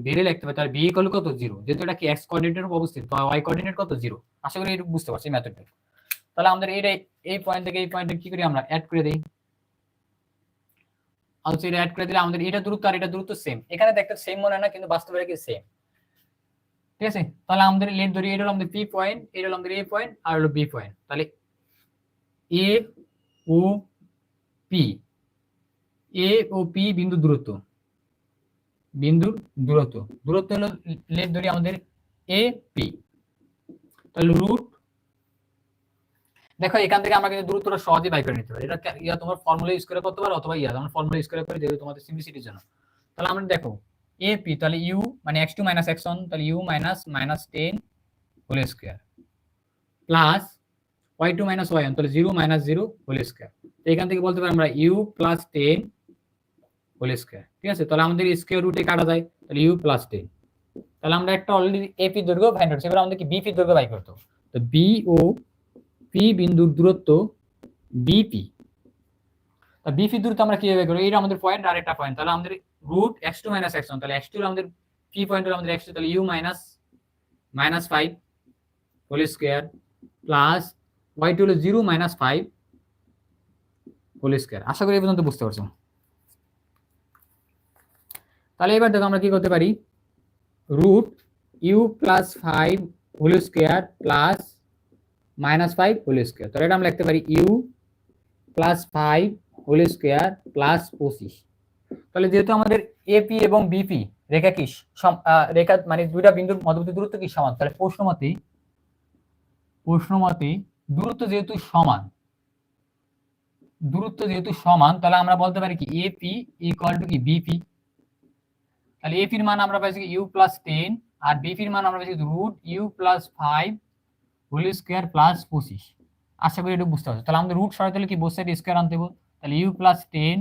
বেড়ে লিখতে পারি, তাহলে বি ইকুয়াল কত 0, যেহেতু এটা কি x কোঅর্ডিনেটের উপর অবস্থিত, তো y কোঅর্ডিনেট কত 0। আশা করি এটা বুঝতে পারছি মেথডটা। তাহলে আমাদের এটা এই পয়েন্ট থেকে এই পয়েন্টে কি করি আমরা অ্যাড করে দেই, আচ্ছা এটা অ্যাড করে দিলে আমাদের এটা দূরত্ব আর এটা দূরত্ব সেম, এখানে দেখতে সেম মনে হয় না কিন্তু বাস্তবে কি সেম। ঠিক আছে? তাহলে আমাদের লেট ধরি, এটা হলো আমাদের পি পয়েন্ট, এটা হলো আমাদের এ পয়েন্ট, আর হলো বি পয়েন্ট। তাহলে এ ও পি, এ ও পি বিন্দু দূরত্ব, বিন্দুর দূরত্ব, দূরত্ব হলো লেট ধরি আমাদের এ পি। তাহলে রুট, দেখো এখান থেকে আমরা কিন্তু দূরত্বটা সহজেই বাই করে নিতে পারি। এটা ইয়া তোমার ফর্মুলা ইউজ করে করতে পারো, অথবা ইয়া আমরা ফর্মুলা ইউজ করে যেহেতু তোমাদের সিম্পলিসিটির জন্য। তাহলে আমরা দেখো এ পি, তাহলে ইউ মানে x2 মাইনাস x1, তাহলে u minus minus 10 whole square plus y2 minus y1, তাহলে 0 মাইনাস 0 হোল স্কয়ার। তো এখান থেকে বলতে পারি আমরা ইউ প্লাস 10 হোল স্কয়ার। ঠিক আছে? তাহলে আমাদের স্কয়ার রুটে কাটা যায়, তাহলে ইউ প্লাস 10। তাহলে আমরা একটা অলরেডি এপি দৈর্ঘ্য ফাইন্ড করছি, এবার আমাদের কি বিপি দৈর্ঘ্য বাই করতে হবে। তো বি ও পি বিন্দুর দূরত্ব বিপি, তা বিপি দূরত্ব আমরা কিভাবে করব? এটা আমাদের পয়েন্ট আর একটা পয়েন্ট, তাহলে আমাদের রুট x2 মাইনাস x1, তাহলে x2 হলো আমাদের পি পয়েন্ট হলো আমাদের x2, তাহলে u minus minus 5 whole square plus y2 হলো 0 মাইনাস 5 হোল স্কয়ার। আশা করি এই পর্যন্ত বুঝতে পারছো। তাহলে এবার দেখো আমরা কি করতে পারি, root u plus 5 whole square plus minus 5 whole square, তাহলে এটা আমরা লিখতে পারি u plus 5 whole square plus 25। তাহলে যেহেতু আমাদের এপি এবং বিপি রেখা কি রেখা মানে দুইটা বিন্দুর মধ্যবর্তী দূরত্ব কি সমান, তাহলে প্রশ্নমতে দূরত্ব যেহেতু সমান, তাহলে আমরা বলতে পারি কি এপি ইকুয়াল টু কি বিপি। তাহলে এপির মান আমরা পাইছি ইউ প্লাস 10 আর বিপির মান আমরা পাইছি root u plus 5 whole square plus 25। আশা করি এটা বুঝতে পারছো। তাহলে আমাদের রুট সরাতে হলে কি বোথ সাইড স্কয়ার আনতে হবে, তাহলে u plus 10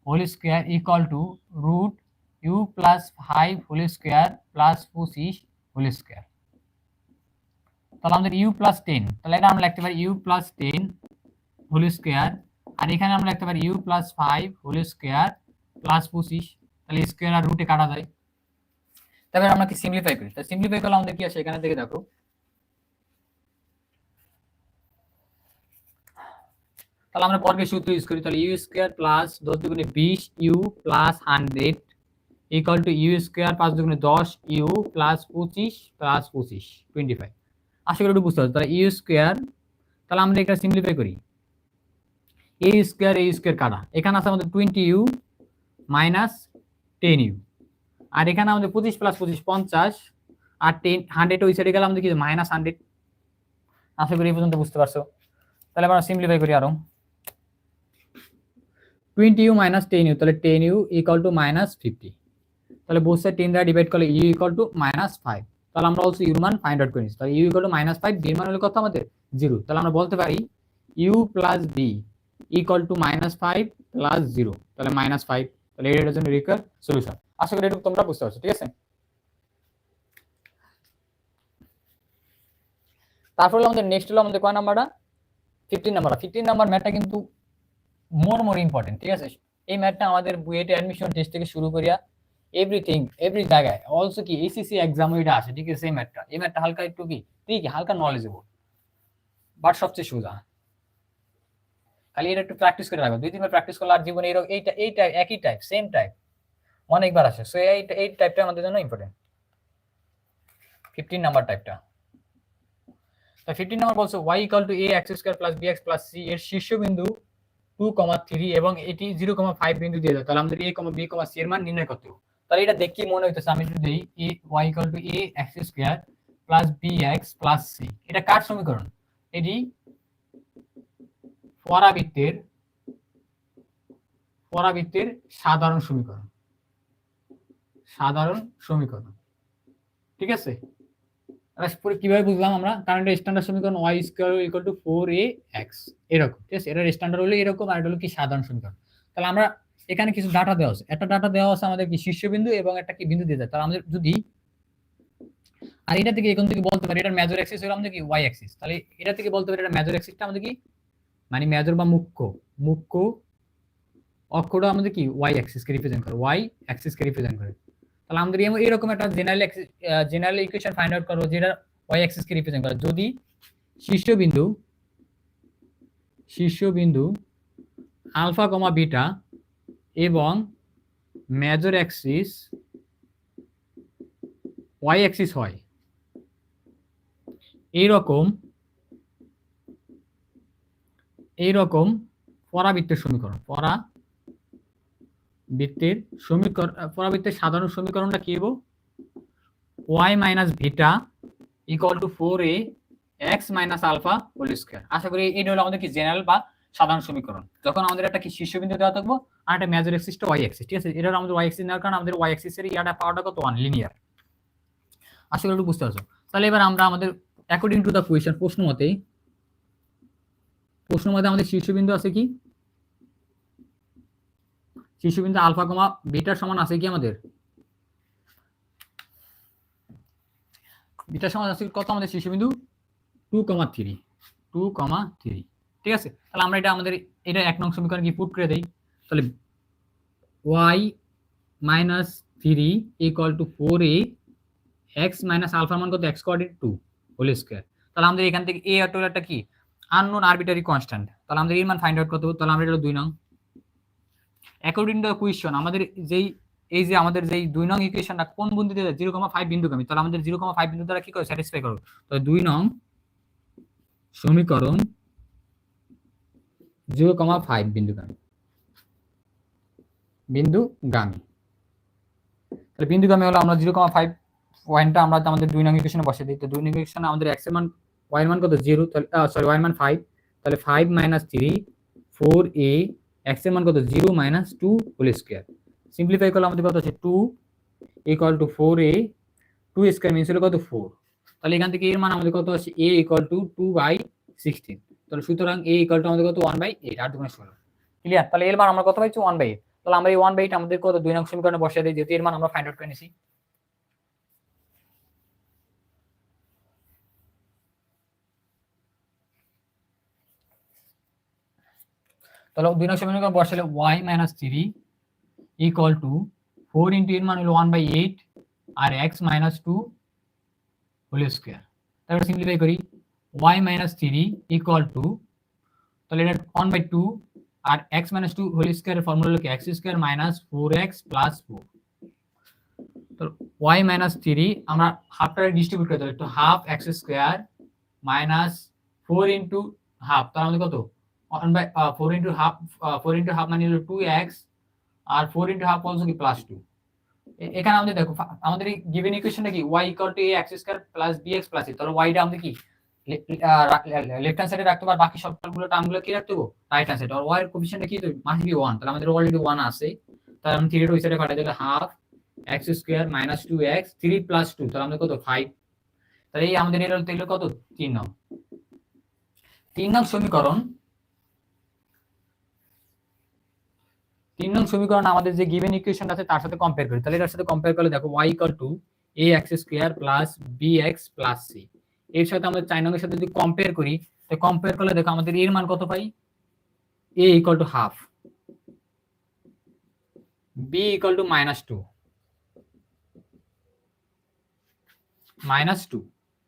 whole square equal to root u plus 5 whole square plus 25 whole square. তাহলে আমাদের ইউ প্লাস 10, তাহলে এটা আমরা লিখতে পারি ইউ প্লাস 10 হোল স্কয়ার, আর এখানে আমরা লিখতে পারি u plus 5 whole square plus 25। তাহলে স্কয়ার আর রুটে কাটা যায়। তারপর আমরা কি সিম্পলিফাই করি, তাহলে সিম্পলিফাই করলে আমাদের কি আসে, এখানে থেকে দেখো তাহলে আমরা বর্গের সূত্র ইউজ করি, তাহলে ইউ স্কয়ার প্লাস 10 দুগুণে 20 u plus 100 equal to u square 5 দুগুণে 10 ইউ প্লাস 25 প্লাস 25 25। আশা করি একটু বুঝতে পারছো। তাহলে ইউ স্কয়ার, তাহলে আমরা এটা সিম্পলিফাই করি, এ স্কয়ার কাটা, এখানে আছে আমাদের 20 ইউ মাইনাস 10 ইউ, আর এখানে আমাদের 25 প্লাস 25 50, আর 10 100 ওই সাইডে গেলে আমাদের কি মাইনাস 100। আশা করি এই পর্যন্ত বুঝতে পারছো। তাহলে আমরা সিম্পলিফাই করি আরো, 20 ইউ মাইনাস 10 ইউ, তাহলে 10 ইউ ইকুয়াল টু মাইনাস 50। তাহলে বোথ সাইড 10 দ্বারা ডিভাইড করলে ইউ ইকুয়াল টু মাইনাস 5। তাহলে আমরা অলসো ইউর মান ফাইন্ড আউট করে নিচ্ছি, তাহলে u equal to minus 5, b মান হলো কত আমাদের 0। তাহলে আমরা বলতে পারি u plus b equal to minus 5 plus 0, তাহলে মাইনাস 5। তাহলে এটার জন্য রিকোয়ার সলিউশন। আশা করি এটুকু তোমরা বুঝতে পারছো। ঠিক আছে? তারপর আমাদের নেক্সট হলো আমাদের কয় নাম্বারটা, 15 নাম্বার। 15 নাম্বার ম্যাথটা কিন্তু মোর ইম্পর্টেন্ট। ঠিক আছে? এই ম্যাথটা আমাদের বুয়েটে অ্যাডমিশন টেস্ট থেকে শুরু করিয়া এভরিথিং এভরি জায়গায় অলসো কি এসিসি এক্সাম এটা আসে। ঠিক আছে? এই ম্যাথটা হালকা একটু কি ঠিক হালকা নলেজেবল, বাট সবচেয়ে সোজা। খালি এটা একটু প্র্যাকটিস করে রাখো, 2-3 বার প্র্যাকটিস করলে আর জীবনে এইটা একই টাইপ সেম টাইপ অনেকবার আসে। সো এই টাইপটা আমাদের জন্য ইম্পর্টেন্ট, 15 নাম্বার টাইপটা। তো 15 নাম্বার বলছে y equal two a x square plus bx plus c এর শীর্ষবিন্দু 2,3 এবং এটি 0,5 বিন্দু দিয়ে দাও। তাহলে আমাদের a, b, c এর মান নির্ণয় করতে হবে। তাহলে এটা দেখি মনে হইতেছে আমি যদি দেই y equal two a x square plus bx plus c, এটা কার সমীকরণ? এটি পরাবৃত্তের সাধারণ সমীকরণ। ঠিক আছে? কিভাবে বুঝলাম আমরা, কারণ এটা স্ট্যান্ডার্ড সমীকরণ y square equal two 4ax এরকম। ঠিক আছে? এটা স্ট্যান্ডার্ড হলো এরকম, আর এটা হলো কি সাধারণ সমীকরণ। তাহলে আমরা এখানে কিছু ডাটা দেওয়া আছে, একটা ডাটা দেওয়া আছে আমাদের কি শীর্ষবিন্দু এবং একটা কি বিন্দু দিয়ে যায়। তাহলে আমাদের যদি আর এটা থেকে এখান থেকে বলতে পারি এটার মেজর অ্যাক্সিস হলো আমাদের কি y অ্যাক্সিস, তাহলে এটা থেকে বলতে পারি এটা মেজর অ্যাক্সিসটা আমাদের কি মানে মেজর বা মুখ্য অক্ষটা আমাদের কি y অ্যাক্সিস কে রিপ্রেজেন্ট করে, তাহলে আমাদের এরকম একটা জেনারেল ইকুয়েশন ফাইন্ড আউট করব যেটা y অ্যাক্সিস কে রিপ্রেজেন্ট করে। যদি শীর্ষবিন্দু আলফা কমা বিটা এবং মেজর অ্যাক্সিস y অ্যাক্সিস হয়, এইরকম পরাবৃত্তের সমীকরণ, পরাবৃত্তের সাধারণ সমীকরণটা কি হবে? y minus beta equal to 4a x minus alpha whole square. আশা করি এটা হলো আমাদের কি জেনারেল বা সাধারণ সমীকরণ। যখন আমাদের একটা কি শীর্ষবিন্দু দেওয়া থাকবো আর একটা মেজর এক্সিসটা y অ্যাক্সিস, ঠিক আছে? এটা হলো আমাদের y অ্যাক্সিস নেওয়ার কারণে আমাদের y অ্যাক্সিসের ইয়াটা পাওয়াটা কত 1 লিনিয়ার। আশা করি একটু বুঝতে পারছো। তাহলে এবার আমরা আমাদের অ্যাকর্ডিং টু দা কোয়েশ্চন, প্রশ্ন মতে আমাদের শীর্ষবিন্দু আছে কি? শীর্ষবিন্দু আলফা কমা বিটার সমান আছে কি? আমাদের বিটার সমান আছে কত? আমাদের শীর্ষবিন্দু 2,3, ঠিক আছে? তাহলে আমরা এটা 1 নং সমীকরণ কি পুট করে দেই। তাহলে y minus 3 equal to 4a x minus alpha মান কত? x coordinate 2 whole square. তাহলে আমাদের এখান থেকে a আর একটা কি আননোন আরবিটারি কনস্ট্যান্ট। তাহলে আমাদের এর মান ফাইন্ড আউট করতে হবে। তাহলে আমরা এটা 2 নং অ্যাকর্ডিং টু দ্য কোয়েশ্চন আমাদের আমাদের যেই 2 নং ইকুয়েশনটা কোন বিন্দুতে 0,5 বিন্দুগামী। তাহলে আমাদের 0,5 বিন্দু দ্বারা কি করে স্যাটিসফাই করব। তো 2 নং সমীকরণ 0,5 বিন্দুগামী। তাহলে বিন্দুগামী হলো আমরা 0,5 পয়েন্টটা আমরা আমাদের 2 নং ইকুয়েশনে বসিয়ে দিই। তো 2 নং ইকুয়েশনে আমাদের x এর মান y এর মান কত? 0। তাহলে সরি y এর মান 5। তাহলে 5 মাইনাস 3 4a x এর মান কত? 0 মাইনাস 2 হোল স্কয়ার। সিম্পলিফাই করলে আমাদের কত আছে? 2 equal to 4a 2 square means হলো কত? 4। তাহলে এখান থেকে এর মান আমাদের কত আছে? a equal to 2/16। তাহলে সুতরাং a ইকুয়াল টু আমাদের কত? 1/8, 8 দুগুণে 16। ক্লিয়ার? তাহলে এর মান আমরা কত পাইছি? 1/8। তাহলে আমরা এই 1/8 আমাদের কত 2 নং সমীকরণে বসিয়ে দেই, যেহেতু এর মান আমরা ফাইন্ড আউট করে নিছি। তাহলে 2 নং সমীকরণে বসালে y minus 3 equal two 4 into এর মান হলো 1/8 আর x মাইনাস 2 হোল স্কয়ার। তারপর সিম্পলিফাই করি y মাইনাস 3 ইকুয়াল টু, তাহলে এটা 1/2 আর x মাইনাস 2 হোল স্কয়ারের ফর্মুলা হলো কি x square minus 4x plus 4। তো y মাইনাস 3 আমরা হাফটা ডিস্ট্রিবিউট করে দেব, তো half x square minus 4 into half, তার মানে কত? 1/4 ইনটু হাফ, 4 ইনটু হাফ মানে হলো 2x আর 4 ইনটু হাফ also কি প্লাস 2। এখানে আমাদের দেখো আমাদের এই গিভেন ইকুয়েশনটা কি y equal two ax square plus bx plus c। তাহলে y টা আমাদের কি লেফট হ্যান্ড সাইডে রাখতে পারবো, বাকি সবগুলো টার্মগুলো কি রাখতে হবে? রাইট হ্যান্ড সাইডে। আর y এর কোএফিশিয়েন্টটা কি? Must be 1। তাহলে আমাদের অলরেডি 1 আছে। তাহলে আমি 3 এর ওই সাইডে পাঠিয়ে দিলে half x square minus 2x 3 plus 2, তাহলে আমাদের কত? 5। তাহলে এই আমাদের এর হলো কত? 3 নং। 3 নং সমীকরণ, 3 নং সমীকরণ আমাদের যে গিভেন ইকুয়েশনটা আছে তার সাথে কম্পেয়ার করি। তাহলে এর সাথে কম্পেয়ার করলে দেখো y equal two ax square plus bx plus c। এর সাথে আমরা 4 নং এর সাথে যদি কম্পেয়ার করি, তো কম্পেয়ার করলে দেখো আমাদের এর মান কত পাই? a equal to half, b equal to minus 2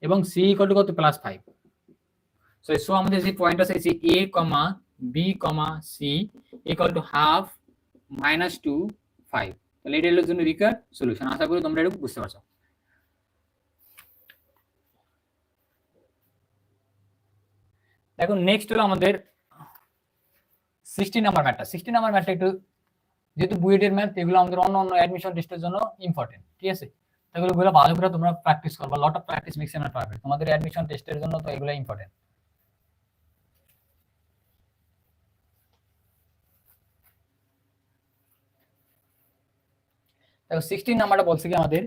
এবং c ইকুয়াল টু কত? প্লাস 5। সো আমাদের যে পয়েন্ট আছে যে a, b, c equal to half minus 2 5। তাহলে এটা হলো জন্য রিকার সলিউশন। আশা করি তোমরা এটা বুঝতে পারছো। এখন নেক্সট হলো আমাদের 16 নাম্বার ম্যাথটা। 16 নাম্বার ম্যাথটা একটু, যেহেতু বুয়েটের ম্যাথ, এগুলো আমাদের অন্য অ্যাডমিশন টেস্টের জন্য ইম্পর্টেন্ট, ঠিক আছে? এগুলো ভালো করে তোমরা প্র্যাকটিস করবা, lot of practice makes a man perfect. তোমাদের অ্যাডমিশন টেস্টের জন্য তো এগুলো ইম্পর্টেন্ট। দেখো 16 নাম্বারটা বলছে কি আমাদের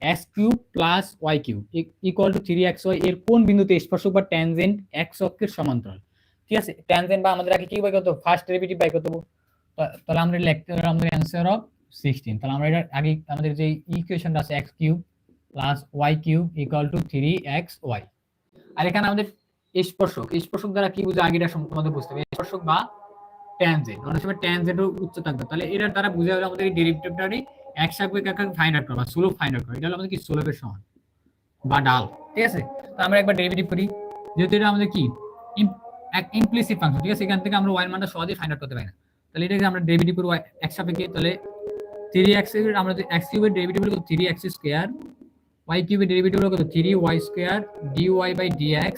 x cube plus y cube equal to 3xy এর কোন বিন্দুতে স্পর্শক বা ট্যানজেন্ট x অক্ষের সমান্তরাল। ঠিক আছে, ট্যানজেন্ট বা আমাদের আগে কি বাই করতে, ফার্স্ট ডেরিভেটিভ বাই করতে। তাহলে আমরা লিখতে পারি আমাদের অ্যানসার অফ 16। তাহলে আমরা এটা আগে আমাদের যে ইকুয়েশনটা আছে x cube plus y cube equal to 3xy। আর এখানে আমাদের স্পর্শক দ্বারা কি বুঝে আগে এটা তোমাদের বুঝতে হবে। স্পর্শক বা ট্যানজেন্ট, অনেক সময় ট্যানজেন্টও উচ্চ থাকবে। তাহলে এটার দ্বারা বুঝে গেল আমাদের এই ডেরিভেটিভটারই x সাপেক্ষে কাকে ফাইন্ড আউট করবা, স্লোপ ফাইন্ড আউট করা। এটা হলো আমাদের কি স্লোপের সমান বা ডাল। ঠিক আছে, তো আমরা একবার ডেরিভেটিভ করি, যেহেতু এটা আমাদের কি ইমপ্লিসিট ফাংশন। ঠিক আছে, এখান থেকে আমরা y এর মানটা সহজেই ফাইন্ড আউট করতে পারি না। তাহলে এটাকে আমরা ডেরিভেটিভ করব x সাপেক্ষে। তাহলে 3x এর আমরা যে x কিউবের ডেরিভেটিভ হলো 3x স্কয়ার y কিউবের ডেরিভেটিভ হলো কত 3y square dy by dx,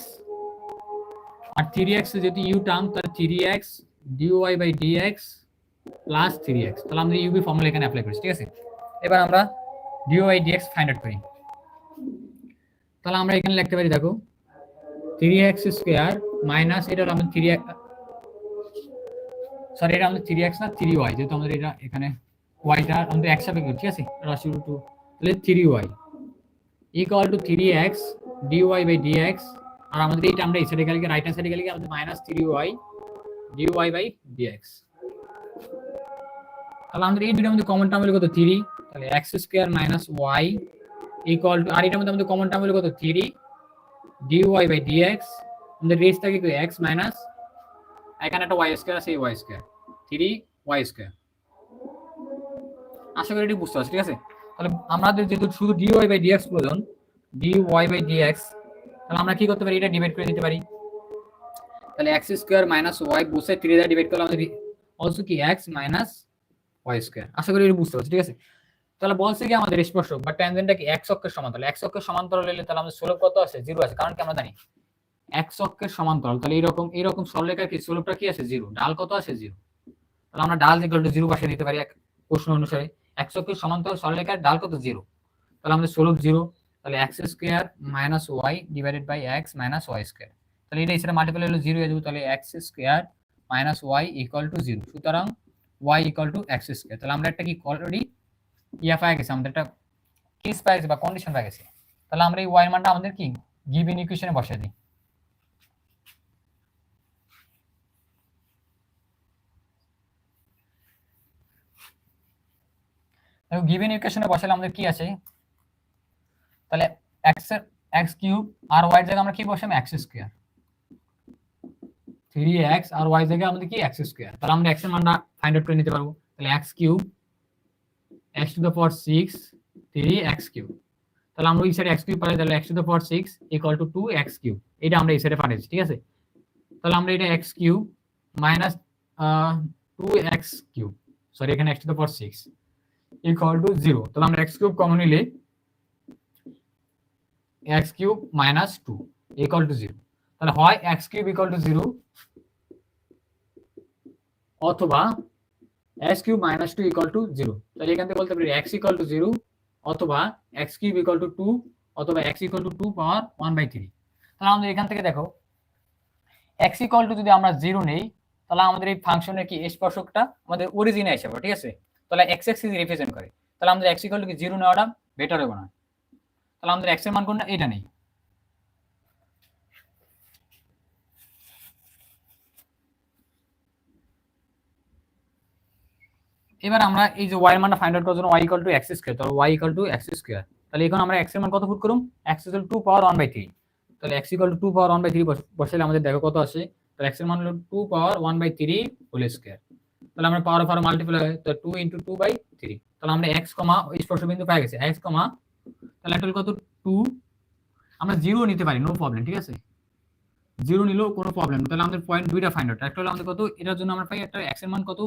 আর 3x যেহেতু ইউ টার্ম তার 3x dy by dx plus 3x, তাহলে আমরা ইউবি ফর্মুলা এখানে অ্যাপ্লাই করি, ঠিক আছে। এবার আমরা dy by dx find out করি। তাহলে আমরা এখানে লিখতে পারি, দেখো 3x স্কয়ার মাইনাস এটা হলো আমাদের 3x, সরি এটা আমাদের 3x না 3y, যেহেতু আমাদের এটা এখানে yটা আমাদের x সাপেক্ষে, ঠিক আছে, রাশি রুট 2, তাহলে 3y equal to 3x dy by dx, আর আমাদের এইটা আমরা এই সাইডে গেলে রাইট হ্যান্ড সাইডে গেলে আমাদের minus 3y dy by dx। তাহলে আমাদের এই দুটোর মধ্যে কমন টার্ম হলো কত 3, তাহলে x square minus y equal to, আর এটার মধ্যে আমাদের কমন টার্ম হলো কত 3 dy বাই dx, আমাদের রেস থাকে কি x মাইনাস এখানে একটা y স্কয়ার আছে, y স্কয়ার 3y স্কয়ার। আশা করি এটি বুঝতে পারছো, ঠিক আছে। তাহলে আমাদের যেহেতু শুধু dy বাই dx প্রয়োজন, dy বাই dx, তাহলে আমরা কি করতে পারি, এটা ডিভাইড করে দিতে পারি। তাহলে x স্কয়ার মাইনাস y বুঝে 3 দ্বারা ডিভাইড করলে আমাদের অলসো কি x মাইনাস y স্কয়ার। আশা করি এটা বুঝতে পারছো, ঠিক আছে। তাহলে বলছে কি আমাদের স্পর্শক বা ট্যানজেন্টটা কি x অক্ষের সমান্তরাল, x অক্ষের সমান্তরাল হলে তাহলে আমাদের স্লোপ কত আছে 0 আছে, কারণ কি আমরা জানি x অক্ষের সমান্তরাল, তাহলে এরকম সরলরেখার কি স্লোপটা কি আছে 0, ডাল কত আছে 0, তাহলে আমরা ডাল ইকুয়াল টু 0 বসিয়ে দিতে পারি এক প্রশ্ন অনুসারে। x অক্ষের সমান্তরাল সরলরেখার ডাল কত 0, তাহলে আমাদের স্লোপ 0, তাহলে x square minus y divided by x minus y square, তাহলে এটা এসে মাল্টিপ্লাই হলো 0 হয়ে যাবে, তাহলে x square minus y equal two 0, সুতরাং y equal to x square. তাহলে আমরা একটা কি অলরেডি ইয়া পাই গেছে, আমাদের একটা কেস পাই গেছে বা কন্ডিশন পাই গেছে। তাহলে আমরা এই y এর মানটা আমাদের কি গিভেন ইকুয়েশনে বসাই দিই। গিভেন ইকুয়েশনে বসালে আমাদের কি আছে, তাহলে x কিউব আর y এর জায়গায় আমরা কি বসাবো x স্কয়ার, 3x আর y এর জায়গায় আমাদের কি x স্কয়ার, তাহলে আমরা x এর মানটা ফাইন্ড আউট করে নিতে পারবো। তাহলে x cube x to the power 6 3x cube, তাহলে আমরা এই সাইডে x কিউব পাই, তাহলে x to the power 6 equal to 2x cube, এটা আমরা এই সাইডে পাঠিয়েছি, ঠিক আছে। তাহলে আমরা এটা x cube minus 2x cube, sorry এখানে x to the power 6 equal to 0, তাহলে আমরা x কিউব কমন নিলে x cube minus 2 equal to 0, তাহলে হয় x কিউব ইকুয়াল টু 0 অথবা x cube minus 2 equal to 0, তাহলে এখান থেকে বলতে পারি x ইকুয়াল টু 0 অথবা x কিউব ইকুয়াল টু 2 অথবা x ইকুয়াল টু 2 পাওয়ার 1/3। তাহলে আমাদের এখান থেকে দেখো x ইকুয়াল টু যদি আমরা 0 নেই, তাহলে আমাদের এই ফাংশনের কি স্পর্শকটা আমাদের অরিজিনে আসবে, ঠিক আছে। তাহলে x এক্সিস রিপ্রেজেন্ট করে, তাহলে আমাদের x ইকুয়াল টু কি 0 নেওয়াটা বেটার হবে না, তাহলে আমাদের x এর মান কোনটা, এটা নেই। এবার আমরা এই যে y এর মানটা ফাইন্ড আউট করার জন্য y equal to x square, তাহলে y equal to x square, তাহলে এখন আমরা x এর মান কত পুট করব, x ইকুয়াল টু 2 পাওয়ার 1/3, তাহলে x ইকুয়াল টু 2 পাওয়ার 1/3 বসালে আমাদের দেখো কত আসে, তাহলে x এর মান হলো 2 পাওয়ার 1/3 হোল স্কয়ার, তাহলে আমরা পাওয়ার পাওয়ার মাল্টিপ্লাই হয়, তো 2 ইনটু 2/3, তাহলে আমরা x কমা স্পর্শ বিন্দু পেয়ে গেছে x কমা, তাহলে টোটাল কত 2, আমরা 0 নিতে পারি নো প্রবলেম, ঠিক আছে, 0 নিলেও কোনো প্রবলেম, তাহলে আমাদের পয়েন্ট দুইটা ফাইন্ড আউট, একটা হলো আমাদের কত, এটার জন্য আমরা পাই একটা x এর মান কত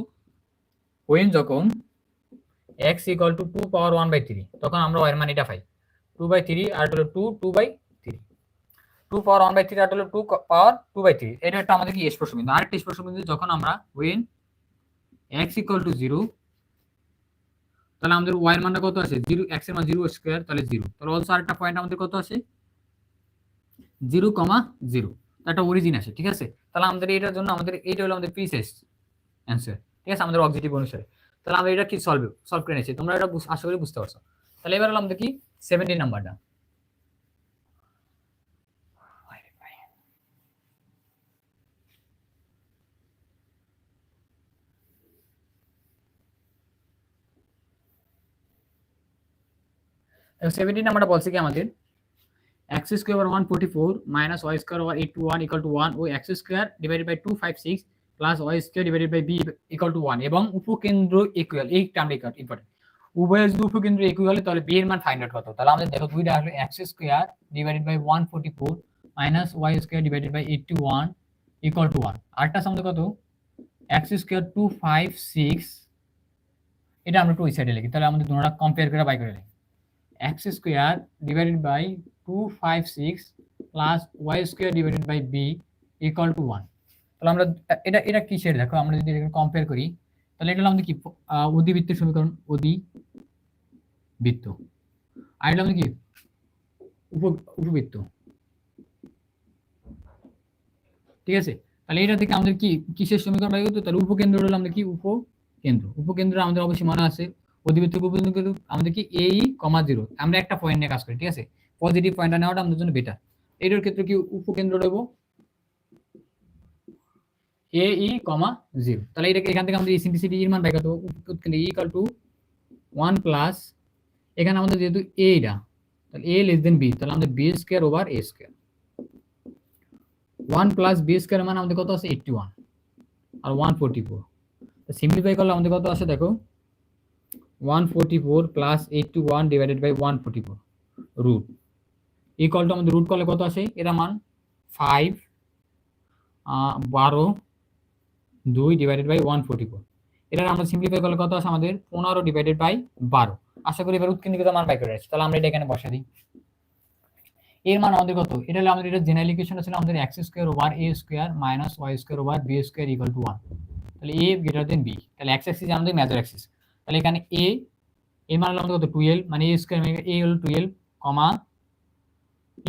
when যখন x ইকুয়াল টু 2 পাওয়ার 1/3, তখন আমরা y এর মান এটা পাই 2/3, আর হলো 2/3, 2 পাওয়ার 1/3 আর হলো 2 পাওয়ার 2/3, এটা একটা আমাদের কি স্পর্শ বিন্দু। আরেকটা স্পর্শ বিন্দু যখন আমরা when x ইকুয়াল টু 0, তাহলে আমাদের y এর মানটা কত আছে 0, x এর মান 0 স্কয়ার, তাহলে 0, তাহলে অলসো আরেকটা পয়েন্ট আমাদের কত আছে 0, 0, একটা অরিজিন আছে, ঠিক আছে। তাহলে আমাদের এটার জন্য আমাদের এইটা হলো আমাদের প্রিসাইজ অ্যানসার, ঠিক আছে, আমাদের অবজেক্টিভ অনুসারে। তাহলে আমরা এটা কি সলভ করে নিয়েছি, তোমরা এটা আশা করি বুঝতে পারছো। তাহলে এবার হলো আমাদের কি 17 নাম্বারটা, এবং 17 নাম্বারটা বলছে কি আমাদের x square over 144 minus y square over 821 equal to 1 ও x square divided by 256 plus y square divided by b equal to 1 এবং উপকেন্দ্র ইকুয়াল, এই টার্মটা ইম্পর্টেন্ট, উভয়ের যদি উপকেন্দ্র ইকুয়াল তাহলে b এর মান ফাইন্ড আউট কত। তাহলে আমাদের দেখো দুইটা হলো x square divided by 144 minus y square divided by 81 equal to 1, আরটা আমাদের কত x স্কয়ার 256, এটা আমরা টু সাইডে লিখি, তাহলে আমাদের দুটোটা কম্পেয়ার করে বাই করে লিখি, x square divided by 256 plus y square divided by b equal to 1। তাহলে আমরা এটা কিসের, দেখো আমরা যদি এটা কম্পেয়ার করি তাহলে এটা হলো আমাদের কি অধিবৃত্তের সমীকরণ, অধিবৃত্ত। আর এটা আমাদের কি উপবৃত্ত, ঠিক আছে। তাহলে এটা থেকে আমাদের কি কিসের সমীকরণ পাই হতো, তাহলে উপকেন্দ্র হলো আমাদের কি উপকেন্দ্র আমাদের অবশ্যই মনে আছে অধিবৃত্ত উপকেন্দ্র আমাদের কি a e, 0 আমরা একটা পয়েন্ট নিয়ে কাজ করি, ঠিক আছে। পজিটিভ পয়েন্টটা নেওয়াটা আমাদের জন্য বেটার। এটার ক্ষেত্রে কি উপকেন্দ্র নেব a e, 0। তাহলে এটাকে এখান থেকে আমাদের ইসেন্ট্রিসিটি এর মান বের করতে হবে, উৎকেন্দ্র e = 1 প্লাস এখানে আমাদের যেহেতু a এটা, তাহলে a b, তাহলে আমাদের b square over a square. 1 plus b square মানে আমাদের কত আছে 81 আর 144। তো সিম্পলিফাই করলে আমাদের কত আসে দেখো 144 plus 81 divided by 144 root equal to আমাদের রুট করলে কত আসে এর মান 5 12 2 ডিভাইডেড বাই 144। এটা আমরা সিম্পলিফাই করলে কত আসে আমাদের 15 ডিভাইডেড বাই 12। আশা করি এবার উৎকেন্দ্রিকতার মান বাই করে আসছে। তাহলে আমরা এটা এখানে বসা দিই, এর মান আমাদের কত, এটা হলো আমাদের এটা জেনারেল ইকুয়েশনটা ছিল আমাদের x square over a square minus y square over b square equal to 1। তাহলে a গ্রেটার দেন b, তাহলে x অ্যাক্সিস আমাদের মেজর অ্যাক্সিস। তাহলে এখানে a এর মান হলো আমাদের কত 12, মানে a স্কয়ার মানে a হলো 12 comma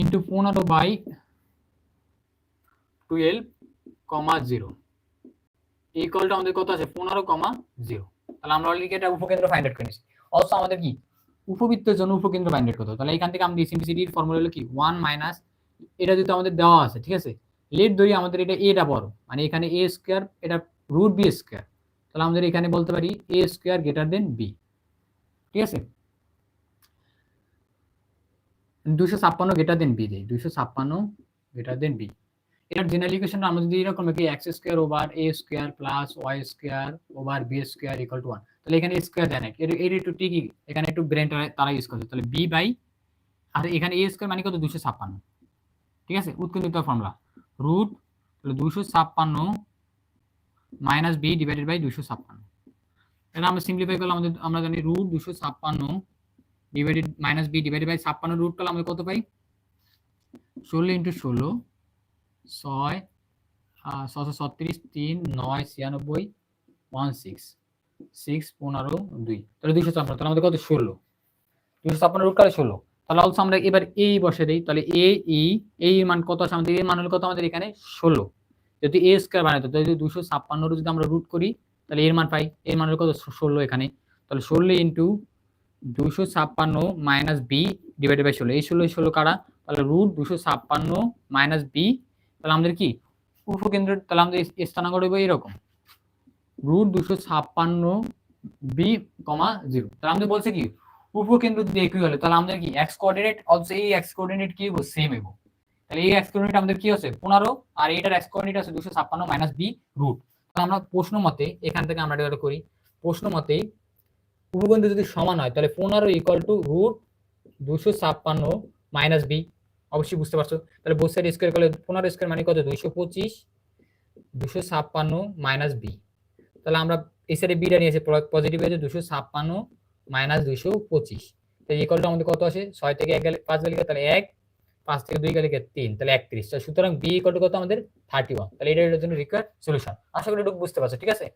into 15 by 12 comma 0 equal to আমাদের কত আছে 15,0। তাহলে আমরা অলরেডি এটা উপকেন্দ্র ফাইন্ড আউট করে নিয়েছি। অলসো আমাদের কি উপবৃত্তের জন্য উপকেন্দ্র ফাইন্ড আউট করতে হবে। তাহলে এখান থেকে আমাদের ইসেন্ট্রিসিটির ফর্মুলা হলো কি 1 মাইনাস এটা যেহেতু আমাদের দেওয়া আছে, ঠিক আছে, লেট ধরি আমাদের এটা এটা বড়, মানে এখানে a স্কয়ার এটা রুট b স্কয়ার, তাহলে আমাদের এখানে বলতে পারি a square greater than b, ঠিক আছে। 256 গ্রেটার দেন b দেই, 256 গ্রেটার দেন b। এটার জেনারেল ইকুয়েশনটা আমরা যদি এরকম লিখি x square over a square plus y square over b square equal to 1। তাহলে এখানে স্কয়ার দেন এর একটু ঠিকই এখানে একটু ব্রেন তারা ইউজ করছে। তাহলে b বাই আর এখানে a স্কয়ার মানে কত 256, ঠিক আছে। উৎকেন্দ্রিত ফর্মুলা রুট তাহলে 256 মাইনাস b ডিভাইডেড বাই 256। এটা আমরা সিম্পলিফাই করলে আমাদের আমরা জানি root 256 divided minus b divided by 56 root করলে আমরা কত পাই 16 ইনটু 16 6 636 3 9 96 16 6 15 2, তাহলে 256, তাহলে আমাদের কত 16, 256 রুট করে 16। তাহলে অলসো আমরা এবার এই বসে দেই, তাহলে a e এই মান কত আছে আমাদের, এর মান হলো কত আমাদের এখানে 16। যদি a স্কয়ার বানাইতো তাহলে 256 যদি আমরা রুট করি তাহলে এর মান পাই, এর মান হলো কত 16 এখানে। তাহলে 16 into 256 minus b divided by 16, এই 16 কারা, তাহলে রুট 256 মাইনাস b, তাহলে আমাদের কি উপকেন্দ্র, তাহলে আমাদের স্থানাঙ্ক হবে এরকম রুট 256 b, 0। তাহলে আমাদের বলছে কি উপকেন্দ্র যদি একই হলে তাহলে আমাদের কি x কোঅর্ডিনেট অলসো এই x কোঅর্ডিনেট কি হবে সেম হবে। তাহলে এই x কোঅর্ডিনেট আমাদের কি আছে 15 আর এইটার x কোঅর্ডিনেট আছে 256 মাইনাস b রুট। তাহলে আমরা প্রশ্ন মতে এখান থেকে আমরা এটা করি, প্রশ্ন মতে উপকেন্দ্র যদি সমান হয় তাহলে 15 equal to root 256 minus b, অবশ্যই বুঝতে পারছো। তাহলে বোথ সাইড স্কয়ার করলে 15 স্কয়ার মানে কত 225 256 মাইনাস b, তাহলে আমরা এই সাইডে বিটা নিয়েছি পজিটিভ হয়েছে 256 মাইনাস 225, তাহলে ইকুয়াল টু আমাদের কত আসে 6 থেকে 1 গেলে 5 গেলে তাহলে 1, 5 থেকে 2 গেলে 3, তাহলে 31। সুতরাং b ইকুয়াল টু কত আমাদের 31। তাহলে এটার জন্য রিকোয়ার্ড সলিউশন। আশা করি এটুকু বুঝতে পারছো, ঠিক আছে।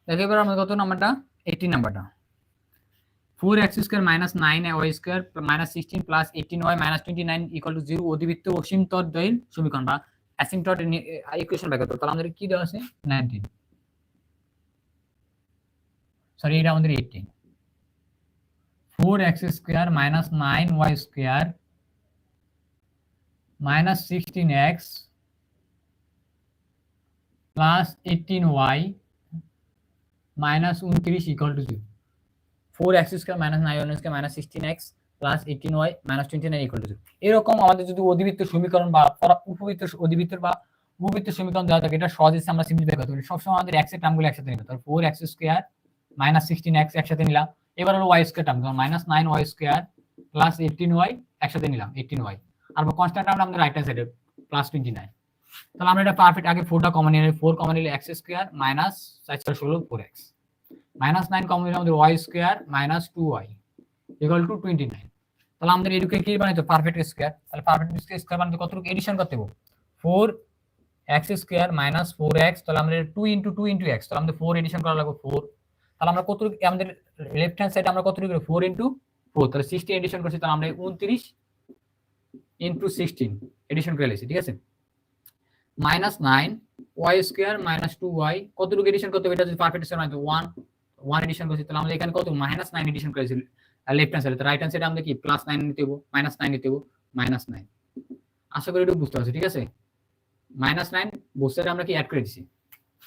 দেখো এবার আমাদের কত নাম্বারটা 18 নাম্বারটা 4x square minus 9y square minus 16 plus 18y minus 29 equal to 0 অধিবৃত্ত অসীম তল দ্বয়ের সমীকরণ বা অ্যাসিম্পটট ইকুয়েশন বের করতে। তাহলে আমাদের কি দেওয়া আছে 19, সরি এটা আমাদের 18, 4x square minus 9y square minus 16x plus 18y minus 29 equal to 0। 4x square minus 9y square minus 16x plus 18y minus 29 equal to 0। এরকম আমাদের যদি অধিবৃত্ত সমীকরণ বা উপবৃত্ত অধিবৃত্ত বা উপবৃত্ত সমীকরণ দেওয়া থাকে, এটা সহজে আমরা সিম্পলিফাই করতে পারি। সবসময় আমাদের x এর টার্মগুলো একসাথে নিতে হবে। 4x স্কয়ার মাইনাস 16x একসাথে নিলাম। এবার হলো y square term, minus 9y square plus 18y একসাথে নিলাম 18y। আর কনস্ট্যান্ট টার্ম আমাদের রাইট হ্যান্ড সাইডে প্লাস 29। তাহলে আমরা এটা পারফেক্ট আগে 4টা কমন নিয়ে 4 কমন নিলে x square minus 4 16 4x minus 9 common নিলে আমাদের y square minus 2y equal to 29। তাহলে আমাদের এদিকে কি বানাইতো পারফেক্ট স্কয়ার। তাহলে পারফেক্ট স্কয়ার বানাতে কতটুকু এডিশন করতে হবে? 4x square minus 4x। তাহলে আমাদের 2 ইনটু 2 ইনটু x, তাহলে আমাদের 4 এডিশন করা লাগবে 4। তাহলে আমরা কতটুকু আমাদের লেফট হ্যান্ড সাইডে আমরা কতটুকু 4 ইনটু 4, তাহলে 60 এডিশন করছি। তাহলে আমরা 29 ইনটু 16 এডিশন করে লিখছি, ঠিক আছে। Minus 9y square minus 2y কতটুকু এডিশন করতে হবে? এটা যদি পারফেক্ট স্কয়ার মানে 1 এডিশন করছি, তাহলে আমরা এখানে কত মাইনাস 9 এডিশন করেছি লেফট হ্যান্ড সাইডে। তো রাইট হ্যান্ড সাইডে আমরা কি প্লাস 9 নিতে হবে, মাইনাস 9 নিতে হবে, মাইনাস 9। আশা করি একটু বুঝতে পারছো, ঠিক আছে। মাইনাস 9 বোথ সাইডে আমরা কি অ্যাড করে দিছি,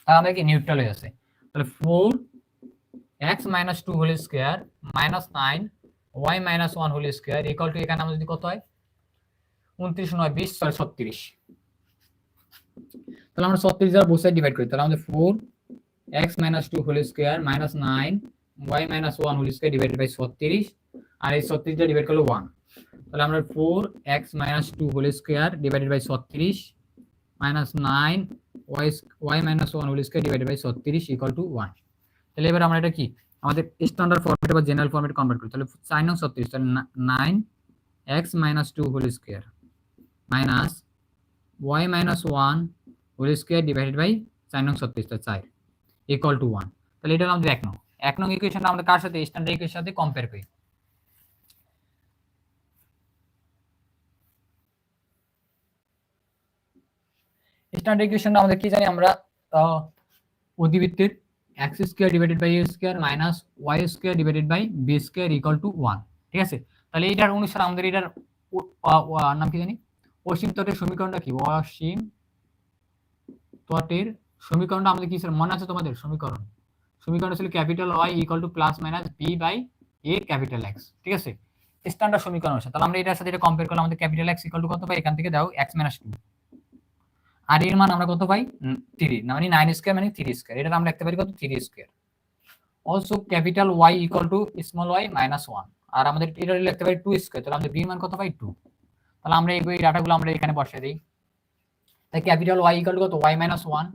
তাহলে আমরা কি নিউট্রাল হয়ে আছে। তাহলে 4x minus 2 whole square minus 9y minus 1 whole square equal to, এখানে আমাদের যদি কত হয় 29 9 20 36। তাহলে আমরা 36 দ্বারা বোথ সাইড ডিভাইড করি। তাহলে আমাদের 4x minus 2 whole square minus 9y minus 1 whole square divided by 36, আর এই 36 দ্বারা ডিভাইড করলে 1। তাহলে আমরা 4x minus 2 whole square divided by 36 minus 9y minus 1 whole square divided by 36 equal to 1। তাহলে এবার আমরা এটা কি আমাদের স্ট্যান্ডার্ড ফরম্যাটে বা জেনারেল ফরম্যাটে কনভার্ট করি। তাহলে 9 9 36, তাহলে 9x minus 2 whole square minus y minus 1 whole square divided by 4 9 36, তাহলে 4 ইকুয়াল টু 1। তাহলে এটা হলো আমাদের 1 নং ইকুয়েশনটা আমরা কার সাথে স্ট্যান্ডার্ড ইকুয়েশনের সাথে কম্পেয়ার করি। স্ট্যান্ডার্ড ইকুয়েশনটা আমাদের কি জানি আমরা, অধিবৃত্তের x square divided by a square minus y square divided by b square equal to 1, ঠিক আছে। তাহলে এটার অনুসারে আমাদের এটার নাম কি জানি, অসীম তটের সমীকরণটা কি? অসীম তটের সমীকরণটা আমাদের কি ছিল মনে আছে তোমাদের? সমীকরণ ছিল capital Y equal to plus minus b by a capital X, ঠিক আছে। স্ট্যান্ডার্ড সমীকরণ আছে। তাহলে আমরা এটার সাথে এটা কম্পেয়ার করলে আমাদের ক্যাপিটাল X ইকুয়াল টু কত পাই? এখান থেকে দাও x মাইনাস 2, আর এর মান আমরা কত পাই? 3, না মানে 9 স্কয়ার মানে 3 স্কয়ার। এটা আমরা লিখতে পারি কত? 3 square. Also capital Y equal two small y minus 1, আর আমাদের এটা লিখতে পারি 2 স্কয়ার। তাহলে আমাদের b মান কত পাই? 2। তাহলে আমরা এই ডাটাগুলো আমরা এখানে বসিয়ে দেই। তাই ক্যাপিটাল Y ইকুয়াল টু কত? y minus 1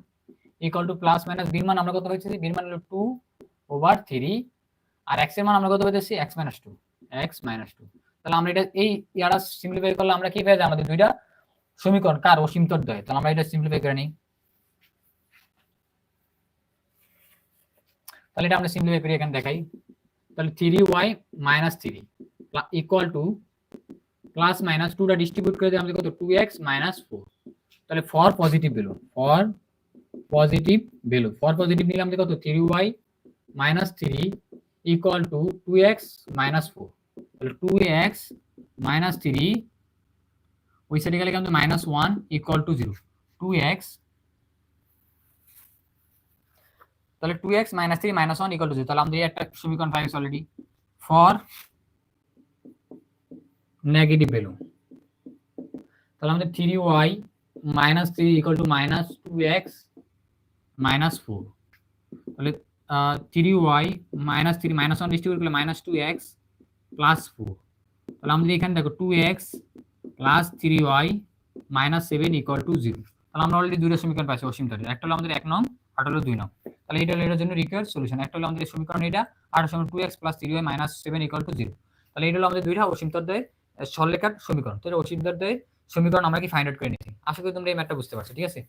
equal to plus minus b মান আমরা কত পাইছি? b মান হলো 2/3, আর x এর মান আমরা কত পাইতেছি? x minus 2, x minus 2। তাহলে আমরা এটা এই ইয়ারা সিম্পলিফাই করলে আমরা কি পেয়ে যাই? আমাদের দুইটা সমীকরণ কার? অসীম তট দ্বয়। তাহলে আমরা এটা সিম্পলিফাই করে নিই। তাহলে এটা আমরা সিম্পলিফাই করি, এখানে দেখাই। তাহলে 3y minus 3 equal to plus minus 2টা ডিস্ট্রিবিউট করে দিই আমাদের কত? 2x minus 4। তাহলে ফর পজিটিভ ভ্যালু নিলে আমাদের কত? 3y minus 3 equal two 2x minus 4। তাহলে 2x মাইনাস 3 ওই সাইডে গেলে কিন্তু মাইনাস 1 ইকুয়াল টু 0। 2x, তাহলে 2x minus 3 minus 1 equal two 0। তাহলে আমাদের একটা সমীকরণ পাই গেছে অলরেডি ফর নেগেটিভ ভ্যালু। তাহলে আমাদের 3y minus 3 equal to minus 2x minus 4। তাহলে 3y মাইনাস 3 মাইনাস 1 ডিস্ট্রিবিউট করলে মাইনাস 2x প্লাস 4। তাহলে আমাদের এখানে দেখো 2x plus 3y minus 7 equal to 0। তাহলে আমরা অলরেডি দুইটা সমীকরণ পাইছি অসীম তটের। একটা হলো আমাদের 1 নং, আর হলো 2 নং। তাহলে এটা হলো এটার জন্য রিকোয়ার্ড সলিউশন। একটা হলো আমাদের সমীকরণ এটা, আর হলো 2x plus 3y minus 7 equal to 0। তাহলে এটা হলো আমাদের দুইটা অসীম তটের সরলরেখার সমীকরণ। তাহলে অসীম তটের সমীকরণ আমরা কি ফাইন্ড আউট করে নিয়েছি। আশা করি তোমরা এই ম্যাথটা বুঝতে পারছো, ঠিক আছে।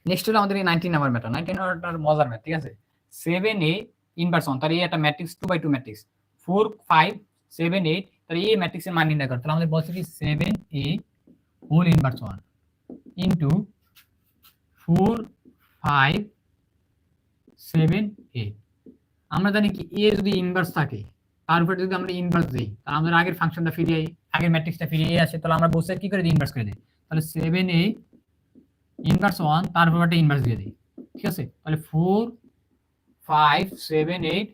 নেক্সট হলো আমাদের এই 19 নাম্বার ম্যাথ। 19 নাম্বারটার মজার ম্যাথ, ঠিক আছে। 7a ইনভার্স 1, তার এই একটা ম্যাট্রিক্স 2/2 ম্যাট্রিক্স 4 5 7 8, তার এই ম্যাট্রিক্সের মান নির্ণয় করতে। তাহলে আমাদের বলছে কি 7a হোল ইনভার্স 1 ইনটু 4 5 7 8। আমরা জানি কি a যদি ইনভার্স থাকে তার উপরে যদি আমরা ইনভার্স দিই তাহলে আমাদের আগের ফাংশনটা ফিরিয়ে আগের ম্যাট্রিক্সটা ফিরিয়ে আসে, তাহলে আমরা বোথ সাইড কি করে দিই ইনভার্স করে দিই। তাহলে 7a ইনভার্স 1 তারপর একটা ইনভার্স দিয়ে দিই, ঠিক আছে। তাহলে 4 5 7 8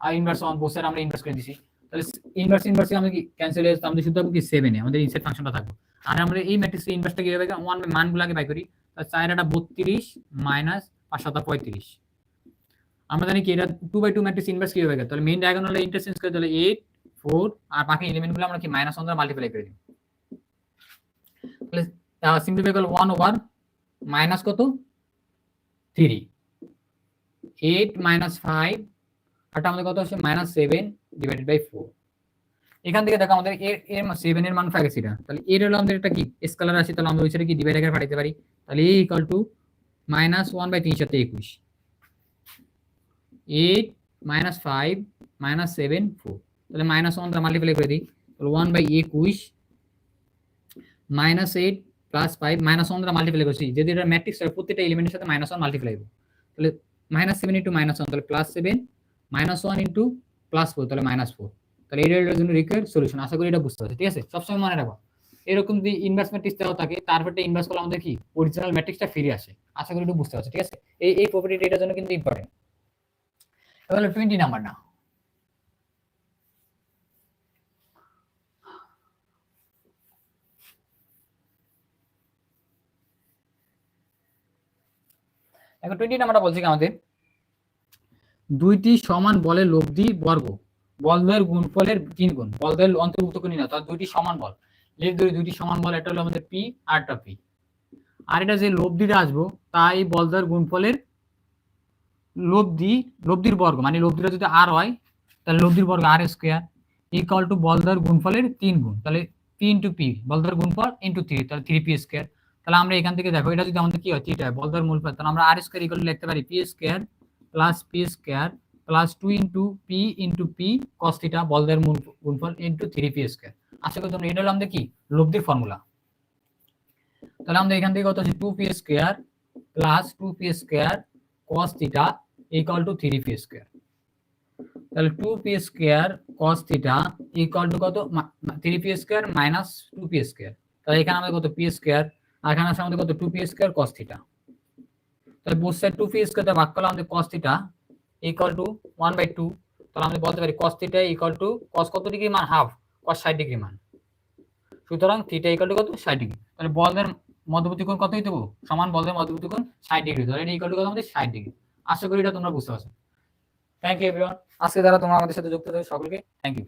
আর ইনভার্স 1 বোথ সাইড আমরা ইনভার্স করে দিছি। তাহলে ইনভার্স ইনভার্সে আমরা কি ক্যান্সেল হয়ে যাবে, আমাদের শুধু থাকবে কি 7 এ আমাদের ইনসাইড ফাংশনটা থাকবে। আর আমরা এই ম্যাট্রিক্সের ইনভার্সটা কিভাবে 1 মানগুলো আগে বাই করি। তাহলে 4 এটা 32 মাইনাস 5 7 35। আমরা জানি কি এটা 2/2 ম্যাট্রিক্স ইনভার্স কিভাবে হবে, তাহলে মেইন ডায়াগোনালে ইন্টারচেঞ্জ করে তাহলে 8 4 আর বাকি এলিমেন্টগুলো আমরা কি -1 দ্বারা মাল্টিপ্লাই করে দিই। তাহলে সিম্পলিফাই করলে 1 ওভার মাইনাস কত 3 8 5 আর আমাদের কত আসে -7 ডিভাইডেড বাই 4। এখান থেকে দেখো আমাদের এর 7 এর মান পাইছি এটা, তাহলে এর হলো আমাদের এটা কি স্কেলার আছে, তাহলে আমরা ওইটা কি ডিভাইড আকারে পাঠাইতে পারি। তাহলে a = -1/3 21 8 5 7 4। তাহলে -1 দ্বারা মাল্টিপ্লাই করে দিই, তাহলে 1/21 -8 + 5 -1 দ্বারা মাল্টিপ্লাই করছি, যদি এটা ম্যাট্রিক্স হয় প্রত্যেকটা এলিমেন্টের সাথে -1 মাল্টিপ্লাই হবে। তাহলে -7 * -1 তাহলে +7 -1 * +4 তাহলে -4। তাহলে এর জন্য রিকোয়ার্ড সলিউশন। আশা করি এটা বুঝতে পারছো, ঠিক আছে। সবসময় মনে রাখো এরকম যদি ইনভার্স ম্যাট্রিক্স দেওয়া থাকে তারপরটা ইনভার্স করলে আমাদের কি অরিজিনাল ম্যাট্রিক্সটা ফিরে আসে। আশা করি এটা বুঝতে পারছো, ঠিক আছে। এই প্রপার্টিটা এটার জন্য কিন্তু ইম্পর্টেন্ট। এবার 20 নাম্বার না, এখন 20 নাম্বারটা বলছি কি আমাদের দুইটি সমান বলের লব্ধি বর্গ বলদের গুণফলের 3 গুণ, বলদের অন্তর্ভুক্ত করি না, তার দুইটি সমান বল লিখ ধরি দুইটি সমান বল, এটা হলো আমাদের পি আরটা পি, আর এটা যে লব্ধিটা আসবো তাই বলদের গুণফলের লব্ধির বর্গ, মানে লব্ধিটা যদি আর হয় তাহলে লব্ধির বর্গ আর স্কয়ার ইকুয়াল টু বলদের গুণফলের 3 গুণ, তাহলে পি ইনটু পি বলদের গুণফল ইনটু 3 তাহলে 3p স্কয়ার। তাহলে আমরা এখান থেকে দেখো এটা যদি আমাদের কি হয় থিটা বলদের মূলফল, তাহলে আমরা আর স্কয়ার ইকুয়াল লিখতে পারি P square plus P square plus 2 into P cos theta বলদের গুণফল ইনটু 3p স্কয়ার। আশা করি তোমরা এটা হলো আমাদের কি লব্ধির ফর্মুলা। তাহলে আমরা এখান থেকে কত আছে 2p square plus 2p square cos theta equal to 3p square. তাহলে 2p square cos theta equal to কত 3p square minus 2p square. তাহলে এখানে আমাদের কত p স্কয়ার আর এখানে আছে আমাদের কত 2p স্কয়ার cos থিটা। তাহলে বোথ সাইড 2p স্কয়ার তে ভাগ করলে আমাদের cos থিটা ইকুয়াল টু 1/2। তাহলে আমরা বলতে পারি cos theta equal to cos কত ডিগ্রি মান হাফ cos 60 ডিগ্রি মান, সুতরাং থিটা ইকুয়াল টু কত 60 ডিগ্রি। তাহলে বলদের মধ্যবর্তী কোণ কত হইতে হবে সমান বলদের মধ্যবর্তী কোণ 60 ডিগ্রি, তাহলে এটা ইকুয়াল টু কত আমাদের 60 ডিগ্রি। আশা করি এটা তোমরা বুঝতে পারছো। থ্যাংক ইউ এভরিওয়ান, আজকে যারা তোমরা আমাদের সাথে যুক্ত হয়েছে সকলকে থ্যাংক ইউ।